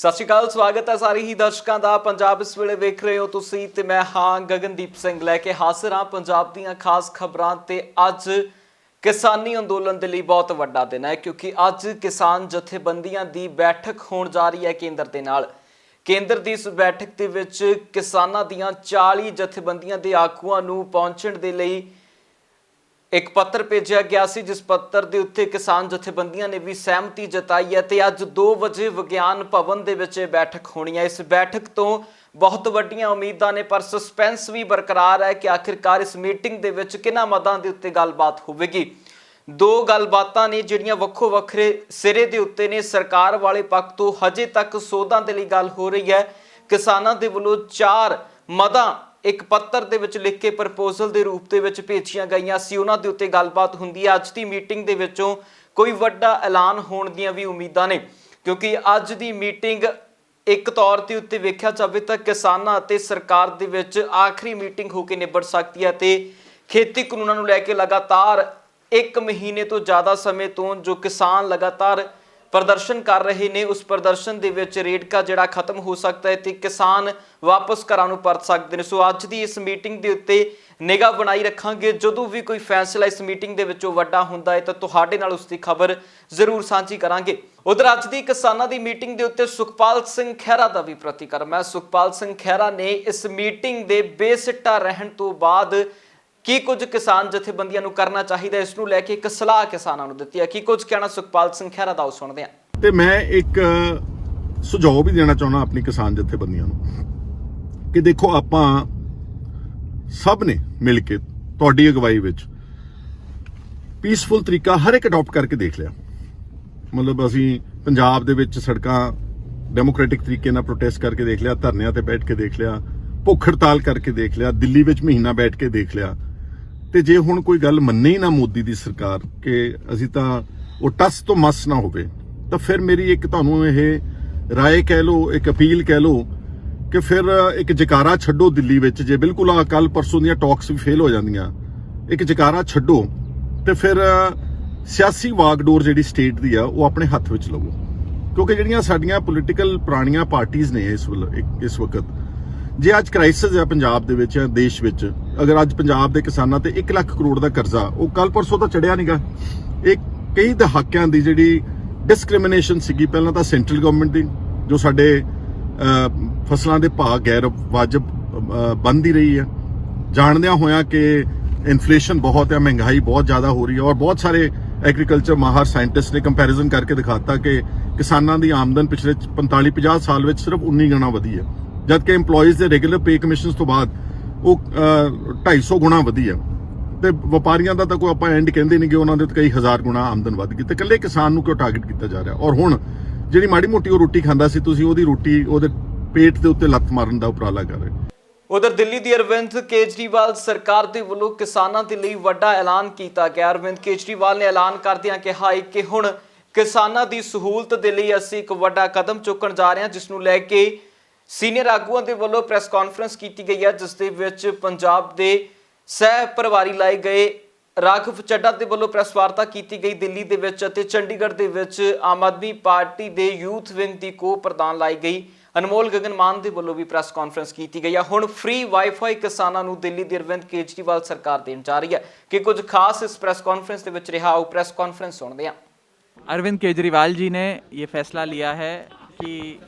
ਸਤਿ ਸ਼੍ਰੀ ਅਕਾਲ, ਸਵਾਗਤ ਹੈ ਸਾਰੇ ਹੀ ਦਰਸ਼ਕਾਂ ਦਾ। ਪੰਜਾਬ ਇਸ ਵੇਲੇ ਵੇਖ ਰਹੇ ਹੋ ਤੁਸੀਂ ਤੇ ਮੈਂ ਹਾਂ ਗਗਨਦੀਪ ਸਿੰਘ ਲੈ ਕੇ ਹਾਜ਼ਰ ਹਾਂ ਪੰਜਾਬ ਦੀਆਂ ਖਾਸ ਖਬਰਾਂ। ਤੇ ਅੱਜ ਕਿਸਾਨੀ ਅੰਦੋਲਨ ਦੇ ਲਈ ਬਹੁਤ ਵੱਡਾ ਦਿਨ ਹੈ ਕਿਉਂਕਿ ਅੱਜ ਕਿਸਾਨ ਜਥੇਬੰਦੀਆਂ ਦੀ ਬੈਠਕ ਹੋਣ ਜਾ ਰਹੀ ਹੈ ਕੇਂਦਰ ਦੇ ਨਾਲ। ਕੇਂਦਰ ਦੀ ਇਸ ਬੈਠਕ ਦੇ ਵਿੱਚ ਕਿਸਾਨਾਂ ਦੀਆਂ 40 ਜਥੇਬੰਦੀਆਂ ਦੇ ਆਗੂਆਂ ਨੂੰ ਪਹੁੰਚਣ ਦੇ ਲਈ एक पत्र भेजा गया सी, जिस पत्र के उत्ते किसान जथेबंदियां ने भी सहमति जताई है। तो अज 2 बजे विज्ञान भवन दे विच बैठक होनी है। इस बैठक तो बहुत वड्डियां उम्मीदां ने, पर सस्पेंस भी बरकरार है कि आखिरकार इस मीटिंग दे विच किन्हां मदां दे उत्ते गलबात होवेगी। 2 गलबातां ने जिहड़ियां वक्खो वखरे सिरे दे उत्ते ने। सरकार वाले पक्ष तो हजे तक सोधां दे लई गल हो रही है। किसानां दे वल्लों 4 मदां एक पत्र दे विच लिख के प्रपोजल के रूप दे विच भेजियां गईयां सी, उन्हां दे उत्ते गलबात हुंदी है। अज दी मीटिंग दे विचों कोई वड्डा ऐलान होण दीयां भी उम्मीदां ने, क्योंकि अज दी मीटिंग एक तौर ते उत्ते वेख्या जावे तां किसानां अते सरकार दे विच आखिरी मीटिंग हो के निबड़ सकदी है। ते खेती कानूनां नूं लैके लगातार 1 महीने तो ज़्यादा समय तो जो किसान लगातार प्रदर्शन कर रहे हैं, उस प्रदर्शन के विच रेडका जिहड़ा खत्म हो सकता है तो किसान वापस घरां नूं परत सकते हैं। सो अज की इस मीटिंग के उत्ते निगाह बनाई रखांगे। जदों भी कोई फैसला इस मीटिंग दे विचों वड्डा हुंदा है तो तुहाडे नाल उसकी खबर जरूर साझी करांगे। उधर अज की किसानां दी मीटिंग के उत्ते सुखपाल सिंह खैहरा का भी प्रतिक्रम है। सुखपाल सिंह खैहरा ने इस मीटिंग के बेसिट्टा रहन तो बाद की कुछ किसान जथेबंदियां नूं करना चाहिए, इस नूं लैके एक सलाह किसानां नूं दित्ती है। की कुछ कहना सुखपाल सिंह खैहरा दा सुणदे हां। ते मैं एक सुझाव भी देना चाहना अपनी किसान जथेबंदियां नूं कि देखो आपां सब ने मिल के तुहाडी अगवाई विच पीसफुल तरीका हर एक अडॉप्ट करके देख लिया। मतलब असीं पंजाब दे विच सड़कां डेमोक्रेटिक तरीके नाल प्रोटेस्ट करके देख लिया, धरनिਆਂ ते बैठ के देख लिया, भुख हड़ताल करके देख लिया, दिल्ली विच महीना बैठ के देख लिया। ਤੇ ਜੇ ਹੁਣ ਕੋਈ ਗੱਲ ਮੰਨੇ ਹੀ ਨਾ ਮੋਦੀ ਦੀ ਸਰਕਾਰ ਕਿ ਅਸੀਂ ਤਾਂ ਉਹ ਟਸ ਤੋਂ ਮਸ ਨਾ ਹੋਵੇ, ਤਾਂ ਫਿਰ ਮੇਰੀ ਇੱਕ ਤੁਹਾਨੂੰ ਇਹ ਰਾਏ ਕਹਿ ਲਓ, ਇੱਕ ਅਪੀਲ ਕਹਿ ਲਓ ਕਿ ਫਿਰ ਇੱਕ ਜਕਾਰਾ ਛੱਡੋ ਦਿੱਲੀ ਵਿੱਚ। ਜੇ ਬਿਲਕੁਲ ਆ ਕੱਲ ਪਰਸੋਂ ਦੀਆਂ ਟਾਕਸ ਵੀ ਫੇਲ ਹੋ ਜਾਂਦੀਆਂ, ਇੱਕ ਜਕਾਰਾ ਛੱਡੋ ਤੇ ਫਿਰ ਸਿਆਸੀ ਵਾਗਡੋਰ ਜਿਹੜੀ ਸਟੇਟ ਦੀ ਆ ਉਹ ਆਪਣੇ ਹੱਥ ਵਿੱਚ ਲਵੋ। ਕਿਉਂਕਿ ਜਿਹੜੀਆਂ ਸਾਡੀਆਂ ਪੋਲੀਟੀਕਲ ਪੁਰਾਣੀਆਂ ਪਾਰਟੀਆਂ ਨੇ ਇਸ ਵਕਤ, ਜੇ ਅੱਜ ਕ੍ਰਾਈਸਿਸ ਹੈ ਪੰਜਾਬ ਦੇ ਵਿੱਚ, ਦੇਸ਼ ਵਿੱਚ, ਅਗਰ ਅੱਜ ਪੰਜਾਬ ਦੇ ਕਿਸਾਨਾਂ ਤੇ 1 ਲੱਖ ਕਰੋੜ ਦਾ ਕਰਜ਼ਾ ਉਹ ਕੱਲ ਪਰਸੋਂ ਤਾਂ ਚੜਿਆ ਨਹੀਂਗਾ। ਇਹ ਕਈ ਦਹਾਕਿਆਂ ਦੀ ਜਿਹੜੀ ਡਿਸਕ੍ਰਿਮੀਨੇਸ਼ਨ ਸੀਗੀ, ਪਹਿਲਾਂ ਤਾਂ ਸੈਂਟਰਲ ਗਵਰਨਮੈਂਟ ਦੀ ਜੋ ਸਾਡੇ ਫਸਲਾਂ ਦੇ ਭਾਅ ਗੈਰ ਵਾਜਬ ਬੰਦ ਹੀ ਰਹੀ ਹੈ, ਜਾਣਦਿਆਂ ਹੋਇਆਂ ਕਿ ਇਨਫਲੇਸ਼ਨ ਬਹੁਤ ਹੈ, ਮਹਿੰਗਾਈ ਬਹੁਤ ਜ਼ਿਆਦਾ ਹੋ ਰਹੀ ਹੈ। ਔਰ ਬਹੁਤ ਸਾਰੇ ਐਗਰੀਕਲਚਰ ਮਾਹਰ ਸਾਇੰਟਿਸਟ ਨੇ ਕੰਪੈਰੀਜ਼ਨ ਕਰਕੇ ਦਿਖਾਤਾ ਕਿ ਕਿਸਾਨਾਂ ਦੀ ਆਮਦਨ ਪਿਛਲੇ 45-50 ਸਾਲ ਵਿੱਚ ਸਿਰਫ 19 ਗੁਣਾ ਵਧੀ ਹੈ, ਜਦਕਿ EMPLOYEES ਦੇ ਰੈਗੂਲਰ ਪੇ ਕਮਿਸ਼ਨਸ ਤੋਂ ਬਾਅਦ ਉਹ 250 ਗੁਣਾ ਵਧੀ ਹੈ। ਤੇ ਵਪਾਰੀਆਂ ਦਾ ਤਾਂ ਕੋਈ ਆਪਾਂ ਐਂਡ ਕਹਿੰਦੇ ਨਹੀਂ ਕਿ ਉਹਨਾਂ ਦੇ ਕਈ ਹਜ਼ਾਰ ਗੁਣਾ ਆਮਦਨ ਵੱਧ ਗਈ, ਤੇ ਇਕੱਲੇ ਕਿਸਾਨ ਨੂੰ ਕਿਉਂ ਟਾਰਗੇਟ ਕੀਤਾ ਜਾ ਰਿਹਾ? ਔਰ ਹੁਣ ਜਿਹੜੀ ਮਾੜੀ ਮੋਟੀ ਉਹ ਰੋਟੀ ਖਾਂਦਾ ਸੀ, ਤੁਸੀਂ ਉਹਦੀ ਰੋਟੀ ਉਹਦੇ ਪੇਟ ਦੇ ਉੱਤੇ ਲੱਤ ਮਾਰਨ ਦਾ ਉਪਰਾਲਾ ਕਰ ਰਹੇ। उधर दिल्ली की अरविंद केजरीवाल सरकार के वलों किसानों के लिए वड्डा ऐलान किया गया। अरविंद केजरीवाल ने ऐलान करदियां कहा है कि हुण किसानों की सहूलत के लिए असीं एक वड्डा कदम चुकण जा रहे हैं, जिसनूं लैके सीनियर आगूआं दे वल्लों प्रैस कॉन्फ्रेंस की गई है, जिस दे विच पंजाब के सह प्रभारी लाए गए राघव ਚੱਡਾ ਦੇ ਵੱਲੋਂ ਪ੍ਰੈਸ ਵਾਰਤਾ ਕੀਤੀ ਗਈ ਦਿੱਲੀ ਦੇ ਵਿੱਚ, ਅਤੇ ਚੰਡੀਗੜ੍ਹ ਦੇ ਵਿੱਚ ਆਮ ਆਦਮੀ ਪਾਰਟੀ ਦੇ ਯੂਥ ਵਿੰਗ ਦੀ ਕੋ ਪ੍ਰਧਾਨ ਲਾਈ ਗਈ ਅਨਮੋਲ ਗਗਨ ਮਾਨ ਦੇ ਵੱਲੋਂ ਵੀ ਪ੍ਰੈਸ ਕਾਨਫਰੰਸ ਕੀਤੀ ਗਈ ਹੈ। ਹੁਣ ਫ੍ਰੀ ਵਾਈਫਾਈ ਕਿਸਾਨਾਂ ਨੂੰ ਦਿੱਲੀ ਦੀ ਅਰਵਿੰਦ ਕੇਜਰੀਵਾਲ ਸਰਕਾਰ ਦੇਣ ਜਾ ਰਹੀ ਹੈ। ਕਿ ਕੁਝ ਖਾਸ ਇਸ ਪ੍ਰੈਸ ਕਾਨਫਰੰਸ ਦੇ ਵਿੱਚ ਰਿਹਾ, ਉਹ ਪ੍ਰੈਸ ਕਾਨਫਰੰਸ ਸੁਣਦੇ ਹਾਂ। अरविंद केजरीवाल जी ने ये फैसला लिया है कि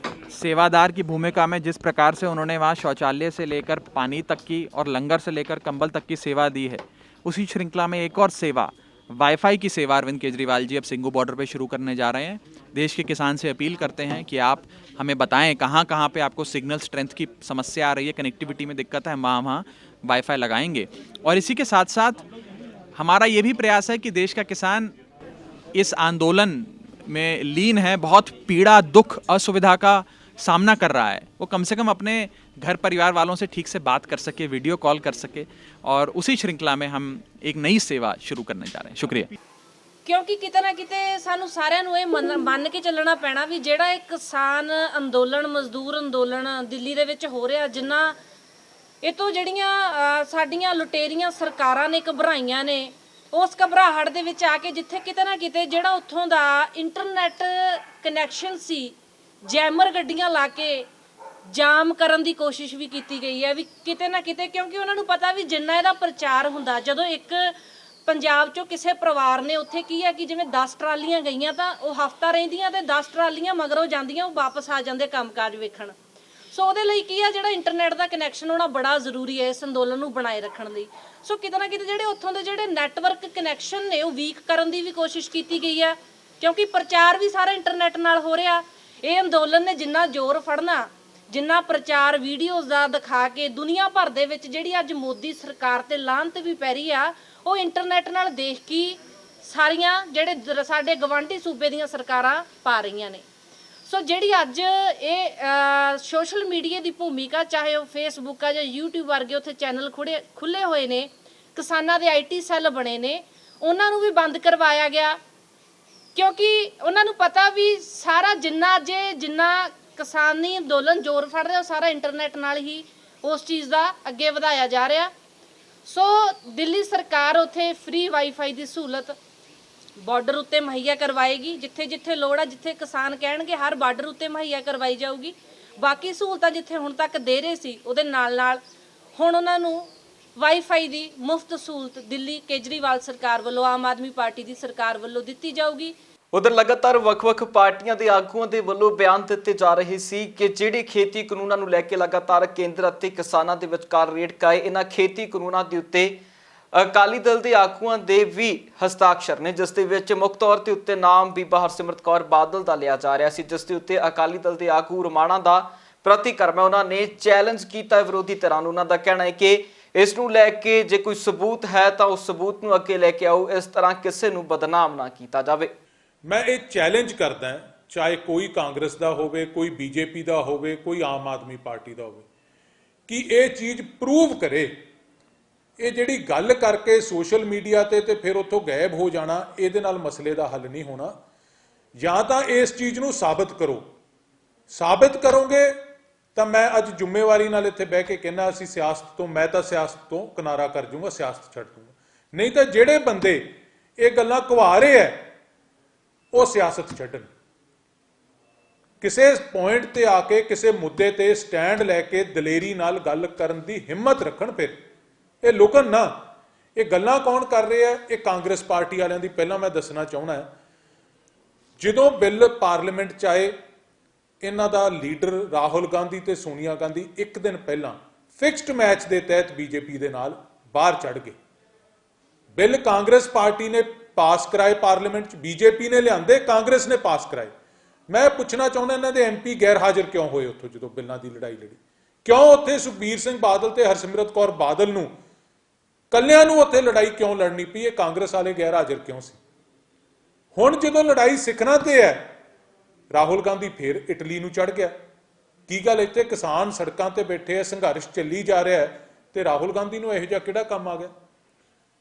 सेवादार की भूमिका में जिस प्रकार से उन्होंने वहाँ शौचालय से लेकर पानी तक की और लंगर से लेकर कंबल तक की सेवा दी है, उसी श्रृंखला में एक और सेवा वाईफाई की सेवा अरविंद केजरीवाल जी अब सिंघू बॉर्डर पे शुरू करने जा रहे हैं। देश के किसान से अपील करते हैं कि आप हमें बताएं कहाँ कहाँ पे आपको सिग्नल स्ट्रेंथ की समस्या आ रही है, कनेक्टिविटी में दिक्कत है, वहाँ वाईफाई लगाएंगे। और इसी के साथ साथ हमारा ये भी प्रयास है कि देश का किसान इस आंदोलन में लीन है, बहुत पीड़ा, दुख, असुविधा का सामना कर रहा है, वो कम से कम अपने घर परिवार वालों से ठीक से बात कर सके, वीडियो कॉल कर सके, और उसी श्रृंखला में हम एक नई सेवा शुरू करने जा रहे हैं। शुक्रिया। ਕਿਉਂਕਿ ਕਿਤੇ ਨਾ ਕਿਤੇ ਸਾਨੂੰ ਸਾਰਿਆਂ ਨੂੰ ਇਹ ਮੰਨ ਕੇ ਚੱਲਣਾ ਪੈਣਾ ਵੀ ਜਿਹੜਾ ਇਹ ਕਿਸਾਨ ਅੰਦੋਲਨ, ਮਜ਼ਦੂਰ ਅੰਦੋਲਨ ਦਿੱਲੀ ਦੇ ਵਿੱਚ ਹੋ ਰਿਹਾ, ਜਿੰਨਾ ਇਹ ਤੋਂ ਜਿਹੜੀਆਂ ਸਾਡੀਆਂ ਲੁਟੇਰੀਆਂ ਸਰਕਾਰਾਂ ਨੇ ਘਬਰਾਈਆਂ ਨੇ, ਉਸ ਘਬਰਾਹਟ ਦੇ ਵਿੱਚ ਆ ਕੇ ਜਿੱਥੇ ਕਿਤੇ ਨਾ ਕਿਤੇ ਜਿਹੜਾ ਉੱਥੋਂ ਦਾ ਇੰਟਰਨੈਟ ਕਨੈਕਸ਼ਨ ਸੀ ਜੈਮਰ ਗੱਡੀਆਂ ਲਾ ਕੇ ਜਾਮ ਕਰਨ ਦੀ ਕੋਸ਼ਿਸ਼ ਵੀ ਕੀਤੀ ਗਈ ਹੈ ਵੀ ਕਿਤੇ ਨਾ ਕਿਤੇ, ਕਿਉਂਕਿ ਉਹਨਾਂ ਨੂੰ ਪਤਾ ਵੀ ਜਿੰਨਾ ਇਹਦਾ ਪ੍ਰਚਾਰ ਹੁੰਦਾ, ਜਦੋਂ ਇੱਕ ਪੰਜਾਬ ਚੋਂ ਕਿਸੇ ਪਰਿਵਾਰ ਨੇ ਉੱਥੇ ਕੀ ਹੈ ਕਿ ਜਿਵੇਂ 10 ਟਰਾਲੀਆਂ ਗਈਆਂ ਤਾਂ ਉਹ ਹਫਤਾ ਰਹਿੰਦੀਆਂ ਤੇ 10 ਟਰਾਲੀਆਂ ਮਗਰੋਂ ਜਾਂਦੀਆਂ, ਉਹ ਵਾਪਸ ਆ ਜਾਂਦੇ ਕੰਮਕਾਜ ਵੇਖਣ। ਸੋ ਉਹਦੇ ਲਈ ਕੀ ਆ, ਜਿਹੜਾ ਇੰਟਰਨੈਟ ਦਾ ਕਨੈਕਸ਼ਨ ਹੋਣਾ ਬੜਾ ਜ਼ਰੂਰੀ ਹੈ ਇਸ ਅੰਦੋਲਨ ਨੂੰ ਬਣਾਏ ਰੱਖਣ ਲਈ। ਸੋ ਕਿਤੇ ਨਾ ਕਿਤੇ ਜਿਹੜੇ ਉੱਥੋਂ ਦੇ ਜਿਹੜੇ ਨੈਟਵਰਕ ਕਨੈਕਸ਼ਨ ਨੇ ਉਹ ਵੀਕ ਕਰਨ ਦੀ ਵੀ ਕੋਸ਼ਿਸ਼ ਕੀਤੀ ਗਈ ਆ, ਕਿਉਂਕਿ ਪ੍ਰਚਾਰ ਵੀ ਸਾਰਾ ਇੰਟਰਨੈਟ ਨਾਲ ਹੋ ਰਿਹਾ। ਇਹ ਅੰਦੋਲਨ ਨੇ ਜਿੰਨਾ ਜ਼ੋਰ ਫੜਨਾ, ਜਿੰਨਾ ਪ੍ਰਚਾਰ ਵੀਡੀਓਜ਼ ਦਾ ਦਿਖਾ ਕੇ ਦੁਨੀਆ ਭਰ ਦੇ ਵਿੱਚ ਜਿਹੜੀ ਅੱਜ ਮੋਦੀ ਸਰਕਾਰ ਤੇ ਲਾਹਨਤ ਵੀ ਪੈ ਰਹੀ ਆ, ਉਹ ਇੰਟਰਨੈਟ ਨਾਲ ਦੇਖ ਕੇ ਸਾਰੀਆਂ ਜਿਹੜੇ ਸਾਡੇ ਗਵਾਂਢੀ ਸੂਬੇ ਦੀਆਂ ਸਰਕਾਰਾਂ ਪਾ ਰਹੀਆਂ ਨੇ। ਸੋ ਜਿਹੜੀ ਅੱਜ ਇਹ ਸੋਸ਼ਲ ਮੀਡੀਆ ਦੀ ਭੂਮਿਕਾ, ਚਾਹੇ ਉਹ ਫੇਸਬੁੱਕ ਆ ਜਾਂ YouTube ਵਰਗੇ ਉੱਥੇ ਚੈਨਲ ਖੁੱਲੇ ਹੋਏ ਨੇ, ਕਿਸਾਨਾਂ ਦੇ IT ਸੈੱਲ ਬਣੇ ਨੇ, ਉਹਨਾਂ ਨੂੰ ਵੀ ਬੰਦ ਕਰਵਾਇਆ ਗਿਆ, ਕਿਉਂਕਿ ਉਹਨਾਂ ਨੂੰ ਪਤਾ ਵੀ ਸਾਰਾ ਜਿੰਨਾ ਕਿਸਾਨੀ ਅੰਦੋਲਨ ਜ਼ੋਰ ਫੜ ਰਿਹਾ ਉਹ ਸਾਰਾ ਇੰਟਰਨੈਟ ਨਾਲ ਹੀ ਉਸ ਚੀਜ਼ ਦਾ ਅੱਗੇ ਵਧਾਇਆ ਜਾ ਰਿਹਾ। ਸੋ ਦਿੱਲੀ ਸਰਕਾਰ ਉੱਥੇ ਫ੍ਰੀ ਵਾਈਫਾਈ ਦੀ ਸਹੂਲਤ ਬਾਰਡਰ ਉੱਤੇ ਮੁਹੱਈਆ ਕਰਵਾਏਗੀ, ਜਿੱਥੇ ਜਿੱਥੇ ਲੋੜ ਆ, ਜਿੱਥੇ ਕਿਸਾਨ ਕਹਿਣਗੇ ਹਰ ਬਾਰਡਰ ਉੱਤੇ ਮੁਹੱਈਆ ਕਰਵਾਈ ਜਾਊਗੀ। ਬਾਕੀ ਸਹੂਲਤਾਂ ਜਿੱਥੇ ਹੁਣ ਤੱਕ ਦੇ ਰਹੇ ਸੀ ਉਹਦੇ ਨਾਲ ਹੁਣ ਉਹਨਾਂ ਨੂੰ ਵਾਈਫਾਈ ਦੀ ਮੁਫਤ ਸਹੂਲਤ ਦਿੱਲੀ ਕੇਜਰੀਵਾਲ ਸਰਕਾਰ ਵੱਲੋਂ, ਆਮ ਆਦਮੀ ਪਾਰਟੀ ਦੀ ਸਰਕਾਰ ਵੱਲੋਂ ਦਿੱਤੀ ਜਾਊਗੀ। ਉਧਰ ਲਗਾਤਾਰ ਵੱਖ-ਵੱਖ ਪਾਰਟੀਆਂ ਦੇ ਆਗੂਆਂ ਦੇ ਵੱਲੋਂ ਬਿਆਨ ਦਿੱਤੇ ਜਾ ਰਹੇ ਸੀ ਕਿ ਜਿਹੜੇ ਖੇਤੀ ਕਾਨੂੰਨਾਂ ਨੂੰ ਲੈ ਕੇ ਲਗਾਤਾਰ ਕੇਂਦਰ ਅਤੇ ਕਿਸਾਨਾਂ ਦੇ ਵਿਚਕਾਰ ਰੇੜਕ ਆਏ, ਇਹਨਾਂ ਖੇਤੀ ਕਾਨੂੰਨਾਂ ਦੇ ਉੱਤੇ ਅਕਾਲੀ ਦਲ ਦੇ ਆਗੂਆਂ ਦੇ ਵੀ ਹਸਤਾਖਰ ਨੇ, ਜਿਸ ਦੇ ਵਿੱਚ ਮੁੱਖ ਤੌਰ ਤੇ ਉੱਤੇ ਨਾਮ ਬੀਬਾ ਹਰਸਿਮਰਤ ਕੌਰ ਬਾਦਲ ਦਾ ਲਿਆ ਜਾ ਰਿਹਾ ਸੀ, ਜਿਸ ਦੇ ਉੱਤੇ ਅਕਾਲੀ ਦਲ ਦੇ ਆਗੂ ਰਮਾਣਾ ਦਾ ਪ੍ਰਤੀਕਰਮ ਹੈ। ਉਹਨਾਂ ਨੇ ਚੈਲੰਜ ਕੀਤਾ ਵਿਰੋਧੀ ਧਿਰਾਂ ਨੂੰ। ਉਹਨਾਂ ਦਾ ਕਹਿਣਾ ਹੈ ਕਿ ਇਸ ਨੂੰ ਲੈ ਕੇ ਜੇ ਕੋਈ ਸਬੂਤ ਹੈ ਤਾਂ ਉਸ ਸਬੂਤ ਨੂੰ ਅੱਗੇ ਲੈ ਕੇ ਆਓ, ਇਸ ਤਰ੍ਹਾਂ ਕਿਸੇ ਨੂੰ ਬਦਨਾਮ ਨਾ ਕੀਤਾ ਜਾਵੇ। ਮੈਂ ਇਹ ਚੈਲੰਜ ਕਰਦਾ, ਚਾਹੇ ਕੋਈ ਕਾਂਗਰਸ ਦਾ ਹੋਵੇ, ਕੋਈ BJP ਦਾ ਹੋਵੇ, ਕੋਈ ਆਮ ਆਦਮੀ ਪਾਰਟੀ ਦਾ ਹੋਵੇ, ਕਿ ਇਹ ਚੀਜ਼ ਪ੍ਰੂਵ ਕਰੇ। ਇਹ ਜਿਹੜੀ ਗੱਲ ਕਰਕੇ ਸੋਸ਼ਲ ਮੀਡੀਆ ਤੇ ਫਿਰ ਉੱਥੋਂ ਗਾਇਬ ਹੋ ਜਾਣਾ, ਇਹਦੇ ਨਾਲ ਮਸਲੇ ਦਾ ਹੱਲ ਨਹੀਂ ਹੋਣਾ। ਜਾਂ ਤਾਂ ਇਸ ਚੀਜ਼ ਨੂੰ ਸਾਬਤ ਕਰੋ। ਸਾਬਤ ਕਰੋਗੇ ਤਾਂ ਮੈਂ ਅੱਜ ਜ਼ਿੰਮੇਵਾਰੀ ਨਾਲ ਇੱਥੇ ਬਹਿ ਕੇ ਕਹਿੰਦਾ ਅਸੀਂ ਮੈਂ ਤਾਂ ਸਿਆਸਤ ਤੋਂ ਕਿਨਾਰਾ ਕਰ ਜੂੰਗਾ, ਸਿਆਸਤ ਛੱਡ ਦੂੰਗਾ। ਨਹੀਂ ਤਾਂ ਜਿਹੜੇ ਬੰਦੇ ਇਹ ਗੱਲਾਂ ਘਵਾ ਰਹੇ ਹੈ ਉਹ ਸਿਆਸਤ ਛੱਡਣ, ਕਿਸੇ ਪੁਆਇੰਟ ਤੇ ਆ ਕੇ ਕਿਸੇ ਮੁੱਦੇ ਤੇ ਸਟੈਂਡ ਲੈ ਕੇ ਦਲੇਰੀ ਨਾਲ ਗੱਲ ਕਰਨ ਦੀ ਹਿੰਮਤ ਰੱਖਣ। ਫਿਰ ਇਹ ਲੁਕਣ ਨਾ। ਇਹ ਗੱਲਾਂ ਕੌਣ ਕਰ ਰਿਹਾ? ਇਹ ਕਾਂਗਰਸ ਪਾਰਟੀ ਵਾਲਿਆਂ ਦੀ। ਪਹਿਲਾਂ ਮੈਂ ਦੱਸਣਾ ਚਾਹੁੰਦਾ, ਜਦੋਂ ਬਿੱਲ ਪਾਰਲੀਮੈਂਟ 'ਚ ਆਏ, ਇਹਨਾਂ ਦਾ ਲੀਡਰ ਰਾਹੁਲ ਗਾਂਧੀ ਤੇ ਸੋਨੀਆ ਗਾਂਧੀ ਇੱਕ ਦਿਨ ਪਹਿਲਾਂ ਫਿਕਸਡ ਮੈਚ ਦੇ ਤਹਿਤ BJP ਦੇ ਨਾਲ ਬਾਹਰ ਚੜ ਗਏ। ਬਿੱਲ ਕਾਂਗਰਸ ਪਾਰਟੀ ਨੇ ਪਾਸ ਕਰਾਏ ਪਾਰਲੀਮੈਂਟ 'ਚ, BJP ਨੇ ਲਿਆਂਦੇ, ਕਾਂਗਰਸ ਨੇ ਪਾਸ ਕਰਾਏ। ਮੈਂ ਪੁੱਛਣਾ ਚਾਹੁੰਦਾ ਇਹਨਾਂ ਦੇ MP ਗੈਰ ਹਾਜ਼ਰ ਕਿਉਂ ਹੋਏ ਉੱਥੋਂ ਜਦੋਂ ਬਿੱਲਾਂ ਦੀ ਲੜਾਈ ਲੜੀ? ਕਿਉਂ ਉੱਥੇ ਸੁਖਬੀਰ ਸਿੰਘ ਬਾਦਲ ਤੇ ਹਰਸਿਮਰਤ ਕੌਰ ਬਾਦਲ ਨੂੰ ਕੱਲਿਆਂ ਨੂੰ ਉੱਥੇ ਲੜਾਈ ਕਿਉਂ ਲੜਨੀ ਪਈ? ਇਹ ਕਾਂਗਰਸ ਵਾਲੇ ਗੈਰ ਹਾਜ਼ਰ ਕਿਉਂ ਸੀ? ਹੁਣ ਜਦੋਂ ਲੜਾਈ ਸਿੱਖਣਾ ਤੇ ਹੈ, ਰਾਹੁਲ ਗਾਂਧੀ ਫਿਰ ਇਟਲੀ ਨੂੰ ਚੜ ਗਿਆ। ਕੀ ਗੱਲ, ਇੱਥੇ ਕਿਸਾਨ ਸੜਕਾਂ ਤੇ ਬੈਠੇ ਆ, ਸੰਘਰਸ਼ ਚੱਲੀ ਜਾ ਰਿਹਾ ਹੈ, ਤੇ ਰਾਹੁਲ ਗਾਂਧੀ ਨੂੰ ਇਹੋ ਜਿਹਾ ਕਿਹੜਾ ਕੰਮ ਆ ਗਿਆ?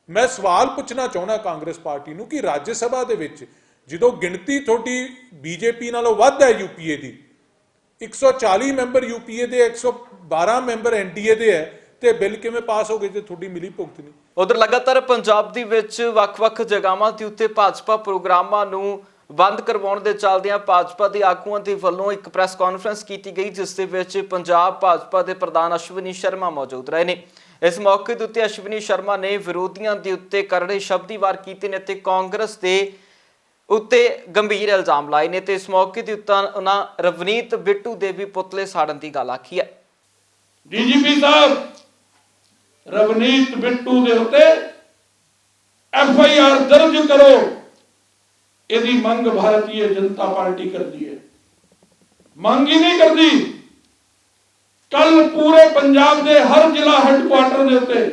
ਮੈਂ ਸਵਾਲ ਪੁੱਛਣਾ ਚਾਹੁੰਦਾ ਕਾਂਗਰਸ ਪਾਰਟੀ ਨੂੰ ਕਿ ਰਾਜ ਸਭਾ ਦੇ ਵਿੱਚ ਜਦੋਂ ਗਿਣਤੀ ਤੁਹਾਡੀ BJP ਨਾਲੋਂ ਵੱਧ ਹੈ UPA ਦੀ, 140 ਮੈਂਬਰ UPA ਦੇ, 112 ਮੈਂਬਰ NDA ਦੇ ਹੈ, ਤੇ ਬਿੱਲ ਕਿਵੇਂ ਪਾਸ ਹੋ ਗਏ ਜੇ ਤੁਹਾਡੀ ਮਿਲੀ ਭੁਗਤ ਨਹੀਂ? ਉਧਰ ਲਗਾਤਾਰ ਪੰਜਾਬ ਦੇ ਵਿੱਚ ਵੱਖ-ਵੱਖ ਜਗ੍ਹਾਵਾਂ ਦੇ ਉੱਤੇ ਭਾਜਪਾ ਪ੍ਰੋਗਰਾਮਾਂ ਨੂੰ ਬੰਦ ਕਰਵਾਉਣ ਦੇ ਚੱਲਦਿਆਂ ਭਾਜਪਾ ਦੇ ਆਗੂਆਂ ਦੇ ਵੱਲੋਂ ਇੱਕ ਪ੍ਰੈਸ ਕਾਨਫਰੰਸ ਕੀਤੀ ਗਈ, ਜਿਸ ਦੇ ਵਿੱਚ ਪੰਜਾਬ ਭਾਜਪਾ ਦੇ ਪ੍ਰਧਾਨ ਅਸ਼ਵਨੀ ਸ਼ਰਮਾ ਮੌਜੂਦ ਰਹੇ ਨੇ। ਇਸ ਮੌਕੇ ਦੇ ਉੱਤੇ ਅਸ਼ਵਨੀ ਸ਼ਰਮਾ ਨੇ ਵਿਰੋਧੀਆਂ ਦੇ ਉੱਤੇ ਕਰੜੇ ਸ਼ਬਦੀ ਵਾਰ ਕੀਤੇ ਨੇ ਤੇ ਕਾਂਗਰਸ ਦੇ ਉੱਤੇ ਗੰਭੀਰ ਇਲਜ਼ਾਮ ਲਾਏ ਨੇ, ਤੇ ਇਸ ਮੌਕੇ ਦੇ ਉੱਤੇ ਉਹਨਾਂ ਰਵਨੀਤ ਬਿੱਟੂ ਦੇ ਵੀ ਪੁਤਲੇ ਸਾੜਨ ਦੀ ਗੱਲ ਆਖੀ ਹੈ। DGP ਸਾਹਿਬ ਰਵਨੀਤ ਬਿੱਟੂ ਦੇ ਉੱਤੇ FIR ਦਰਜ ਕਰੋ, ਇਹਦੀ ਮੰਗ ਭਾਰਤੀ ਜਨਤਾ ਪਾਰਟੀ ਕਰਦੀ ਹੈ। ਮੰਗ ਹੀ ਨਹੀਂ ਕਰਦੀ। ਕੱਲ ਪੂਰੇ ਪੰਜਾਬ ਦੇ ਹਰ ਜ਼ਿਲ੍ਹਾ ਹੈੱਡਕੁਆਟਰ ਦੇ ਉੱਤੇ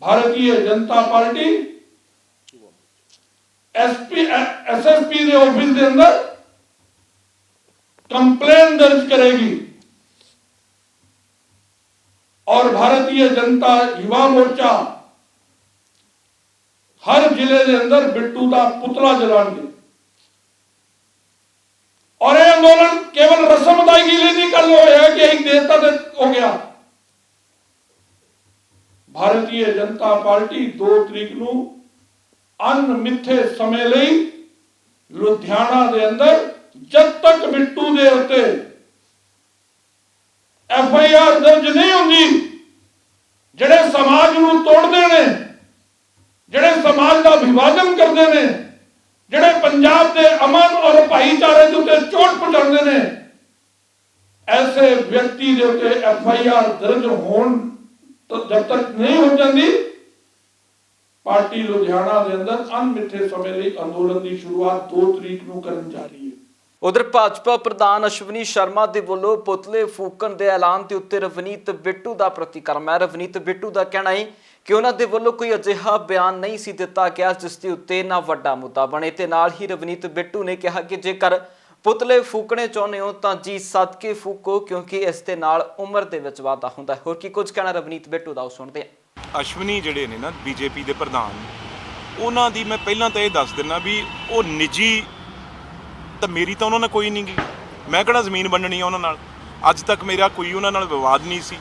ਭਾਰਤੀ ਜਨਤਾ ਪਾਰਟੀ SSP ਦੇ ਆਫਿਸ ਦੇ ਅੰਦਰ ਕੰਪਲੇਨ ਦਰਜ ਕਰੇਗੀ और भारतीय जनता युवा मोर्चा हर जिले के अंदर बिट्टू का पुतला जलाएंगे। और यह आंदोलन केवल रस्म अदायगी लिए नहीं कल होया कि एक देवता हो गया। भारतीय जनता पार्टी 2 तरीक ਨੂੰ अनमिथे समय ਲਈ लुधियाना के अंदर जब तक बिट्टू दे उत्ते FIR दर्ज नहीं होंगी, ਜਿਹੜੇ समाज ਨੂੰ ਤੋੜਦੇ ਨੇ, ਜਿਹੜੇ समाज ਦਾ ਵਿਭਾਜਨ ਕਰਦੇ ਨੇ, ਜਿਹੜੇ ਪੰਜਾਬ ਦੇ ਅਮਨ ਔਰ ਭਾਈਚਾਰੇ ਦੇ ਉੱਤੇ ਚੋਟ ਪਹੁੰਚਾਉਂਦੇ ਨੇ, ਐਸੇ ਵਿਅਕਤੀ ਦੇ ਉੱਤੇ FIR ਦਰਜ ਹੋਣ तो जब तक नहीं हो जाती, पार्टी लुधियाना ਦੇ ਅੰਦਰ ਅਣਮਿੱਥੇ ਸਮੇਂ ਲਈ ਅੰਦੋਲਨ ਦੀ ਸ਼ੁਰੂਆਤ 2 ਤਰੀਕ ਨੂੰ ਕਰਨ ਜਾ ਰਹੀ ਹੈ। ਉਧਰ ਭਾਜਪਾ ਪ੍ਰਧਾਨ ਅਸ਼ਵਨੀ ਸ਼ਰਮਾ ਦੇ ਵੱਲੋਂ ਪੁਤਲੇ ਫੂਕਣ ਦੇ ਐਲਾਨ ਦੇ ਉੱਤੇ ਰਵਨੀਤ ਬਿੱਟੂ ਦਾ ਪ੍ਰਤੀਕਰਮ ਹੈ। ਰਵਨੀਤ ਬਿੱਟੂ ਦਾ ਕਹਿਣਾ ਹੈ ਕਿ ਉਹਨਾਂ ਦੇ ਵੱਲੋਂ ਕੋਈ ਅਜਿਹਾ ਬਿਆਨ ਨਹੀਂ ਸੀ ਦਿੱਤਾ ਗਿਆ ਜਿਸ ਦੇ ਉੱਤੇ ਨਾ ਵੱਡਾ ਮੁੱਦਾ ਬਣੇ, ਤੇ ਨਾਲ ਹੀ ਰਵਨੀਤ ਬਿੱਟੂ ਨੇ ਕਿਹਾ ਕਿ ਜੇਕਰ ਪੁਤਲੇ ਫੂਕਣੇ ਚਾਹੁੰਦੇ ਹੋ ਤਾਂ ਜੀ ਸਦਕੇ ਫੂਕੋ, ਕਿਉਂਕਿ ਇਸ ਦੇ ਨਾਲ ਉਮਰ ਦੇ ਵਿੱਚ ਵਾਧਾ ਹੁੰਦਾ ਹੈ। ਹੋਰ ਕੀ ਕੁਝ ਕਹਿਣਾ ਰਵਨੀਤ ਬਿੱਟੂ ਦਾ, ਉਹ ਸੁਣਦੇ ਹਾਂ। ਅਸ਼ਵਨੀ ਜਿਹੜੇ ਨੇ ਨਾ BJP ਦੇ ਪ੍ਰਧਾਨ, ਉਹਨਾਂ ਦੀ ਮੈਂ ਪਹਿਲਾਂ ਤਾਂ ਇਹ ਦੱਸ ਦਿੰਦਾ ਵੀ ਉਹ ਨਿੱਜੀ ਤਾਂ ਮੇਰੀ ਤਾਂ ਉਹਨਾਂ ਨਾਲ ਕੋਈ ਨਹੀਂ ਗੀ, ਮੈਂ ਕਿਹੜਾ ਜ਼ਮੀਨ ਵੰਡਣੀ ਆ ਉਹਨਾਂ ਨਾਲ, ਅੱਜ ਤੱਕ ਮੇਰਾ ਕੋਈ ਉਹਨਾਂ ਨਾਲ ਵਿਵਾਦ ਨਹੀਂ ਸੀ।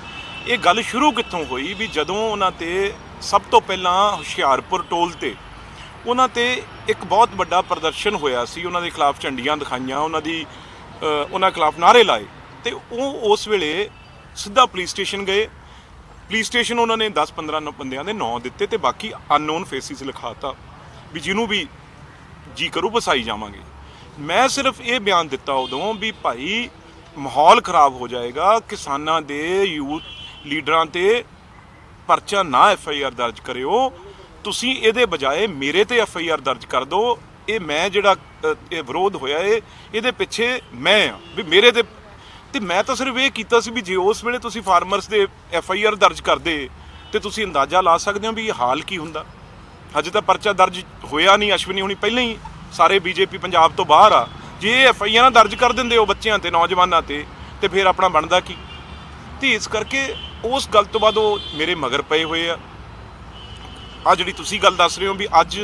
ਇਹ ਗੱਲ ਸ਼ੁਰੂ ਕਿੱਥੋਂ ਹੋਈ ਵੀ ਜਦੋਂ ਉਹਨਾਂ ਤੇ ਸਭ ਤੋਂ ਪਹਿਲਾਂ ਹੁਸ਼ਿਆਰਪੁਰ ਟੋਲ ਤੇ ਉਹਨਾਂ ਤੇ ਇੱਕ ਬਹੁਤ ਵੱਡਾ ਪ੍ਰਦਰਸ਼ਨ ਹੋਇਆ ਸੀ, ਉਹਨਾਂ ਦੇ ਖਿਲਾਫ ਝੰਡੀਆਂ ਦਿਖਾਈਆਂ, ਉਹਨਾਂ ਖਿਲਾਫ ਨਾਅਰੇ ਲਾਏ, ਤੇ ਉਹ ਉਸ ਵੇਲੇ ਸਿੱਧਾ ਪੁਲਿਸ ਸਟੇਸ਼ਨ ਗਏ। ਪੁਲਿਸ ਸਟੇਸ਼ਨ ਉਹਨਾਂ ਨੇ 10-15 ਬੰਦਿਆਂ ਦੇ ਨਾਂ ਦਿੱਤੇ ਤੇ ਬਾਕੀ ਅਨਨੋਨ ਫੇਸਿਸ ਲਿਖਾਤਾ ਵੀ ਜਿਹਨੂੰ ਵੀ ਜੀ ਕਰੂ ਵਸਾਈ ਜਾਵਾਂਗੇ। ਮੈਂ ਸਿਰਫ ਇਹ ਬਿਆਨ ਦਿੱਤਾ ਉਦੋਂ ਵੀ ਭਾਈ ਮਾਹੌਲ ਖਰਾਬ ਹੋ ਜਾਏਗਾ, ਕਿਸਾਨਾਂ ਦੇ ਯੂਥ ਲੀਡਰਾਂ ਤੇ ਪਰਚਾ ਨਾ FIR ਦਰਜ ਕਰਿਓ, ਤੁਸੀਂ ਇਹਦੇ ਬਜਾਏ ਮੇਰੇ ਤੇ FIR ਦਰਜ ਕਰ ਦਿਓ। ਇਹ ਮੈਂ ਜਿਹੜਾ ਇਹ ਵਿਰੋਧ ਹੋਇਆ ਇਹਦੇ ਪਿੱਛੇ ਮੈਂ ਆ ਵੀ ਮੇਰੇ ਤੇ ਮੈਂ ਤਾਂ ਸਿਰਫ ਇਹ ਕੀਤਾ ਸੀ ਵੀ ਜੇ ਉਸ ਵੇਲੇ ਤੁਸੀਂ ਫਾਰਮਰਸ ਦੇ FIR ਦਰਜ ਕਰਦੇ ਤੇ ਤੁਸੀਂ ਅੰਦਾਜ਼ਾ ਲਾ ਸਕਦੇ ਹੋ ਵੀ ਇਹ ਹਾਲ ਕੀ ਹੁੰਦਾ। ਹਜੇ ਤਾਂ ਪਰਚਾ ਦਰਜ ਹੋਇਆ ਨਹੀਂ, ਅਸ਼ਵਨੀ ਹੁਣੀ ਪਹਿਲਾਂ ਹੀ ਸਾਰੇ BJP ਪੰਜਾਬ ਤੋਂ ਬਾਹਰ ਆ। ਜੇ ਇਹ FIR ਦਰਜ ਕਰ ਦਿੰਦੇ ਹੋ ਬੱਚਿਆਂ ਤੇ ਨੌਜਵਾਨਾਂ ਤੇ ਫਿਰ ਆਪਣਾ ਬਣਦਾ ਕੀ। ਤੇ ਇਸ ਕਰਕੇ ਉਸ ਗੱਲ ਤੋਂ ਬਾਅਦ ਉਹ ਮੇਰੇ ਮਗਰ ਪਏ ਹੋਏ ਆ। ਆ ਜਿਹੜੀ ਤੁਸੀਂ ਗੱਲ ਦੱਸ ਰਹੇ ਹੋ ਵੀ ਅੱਜ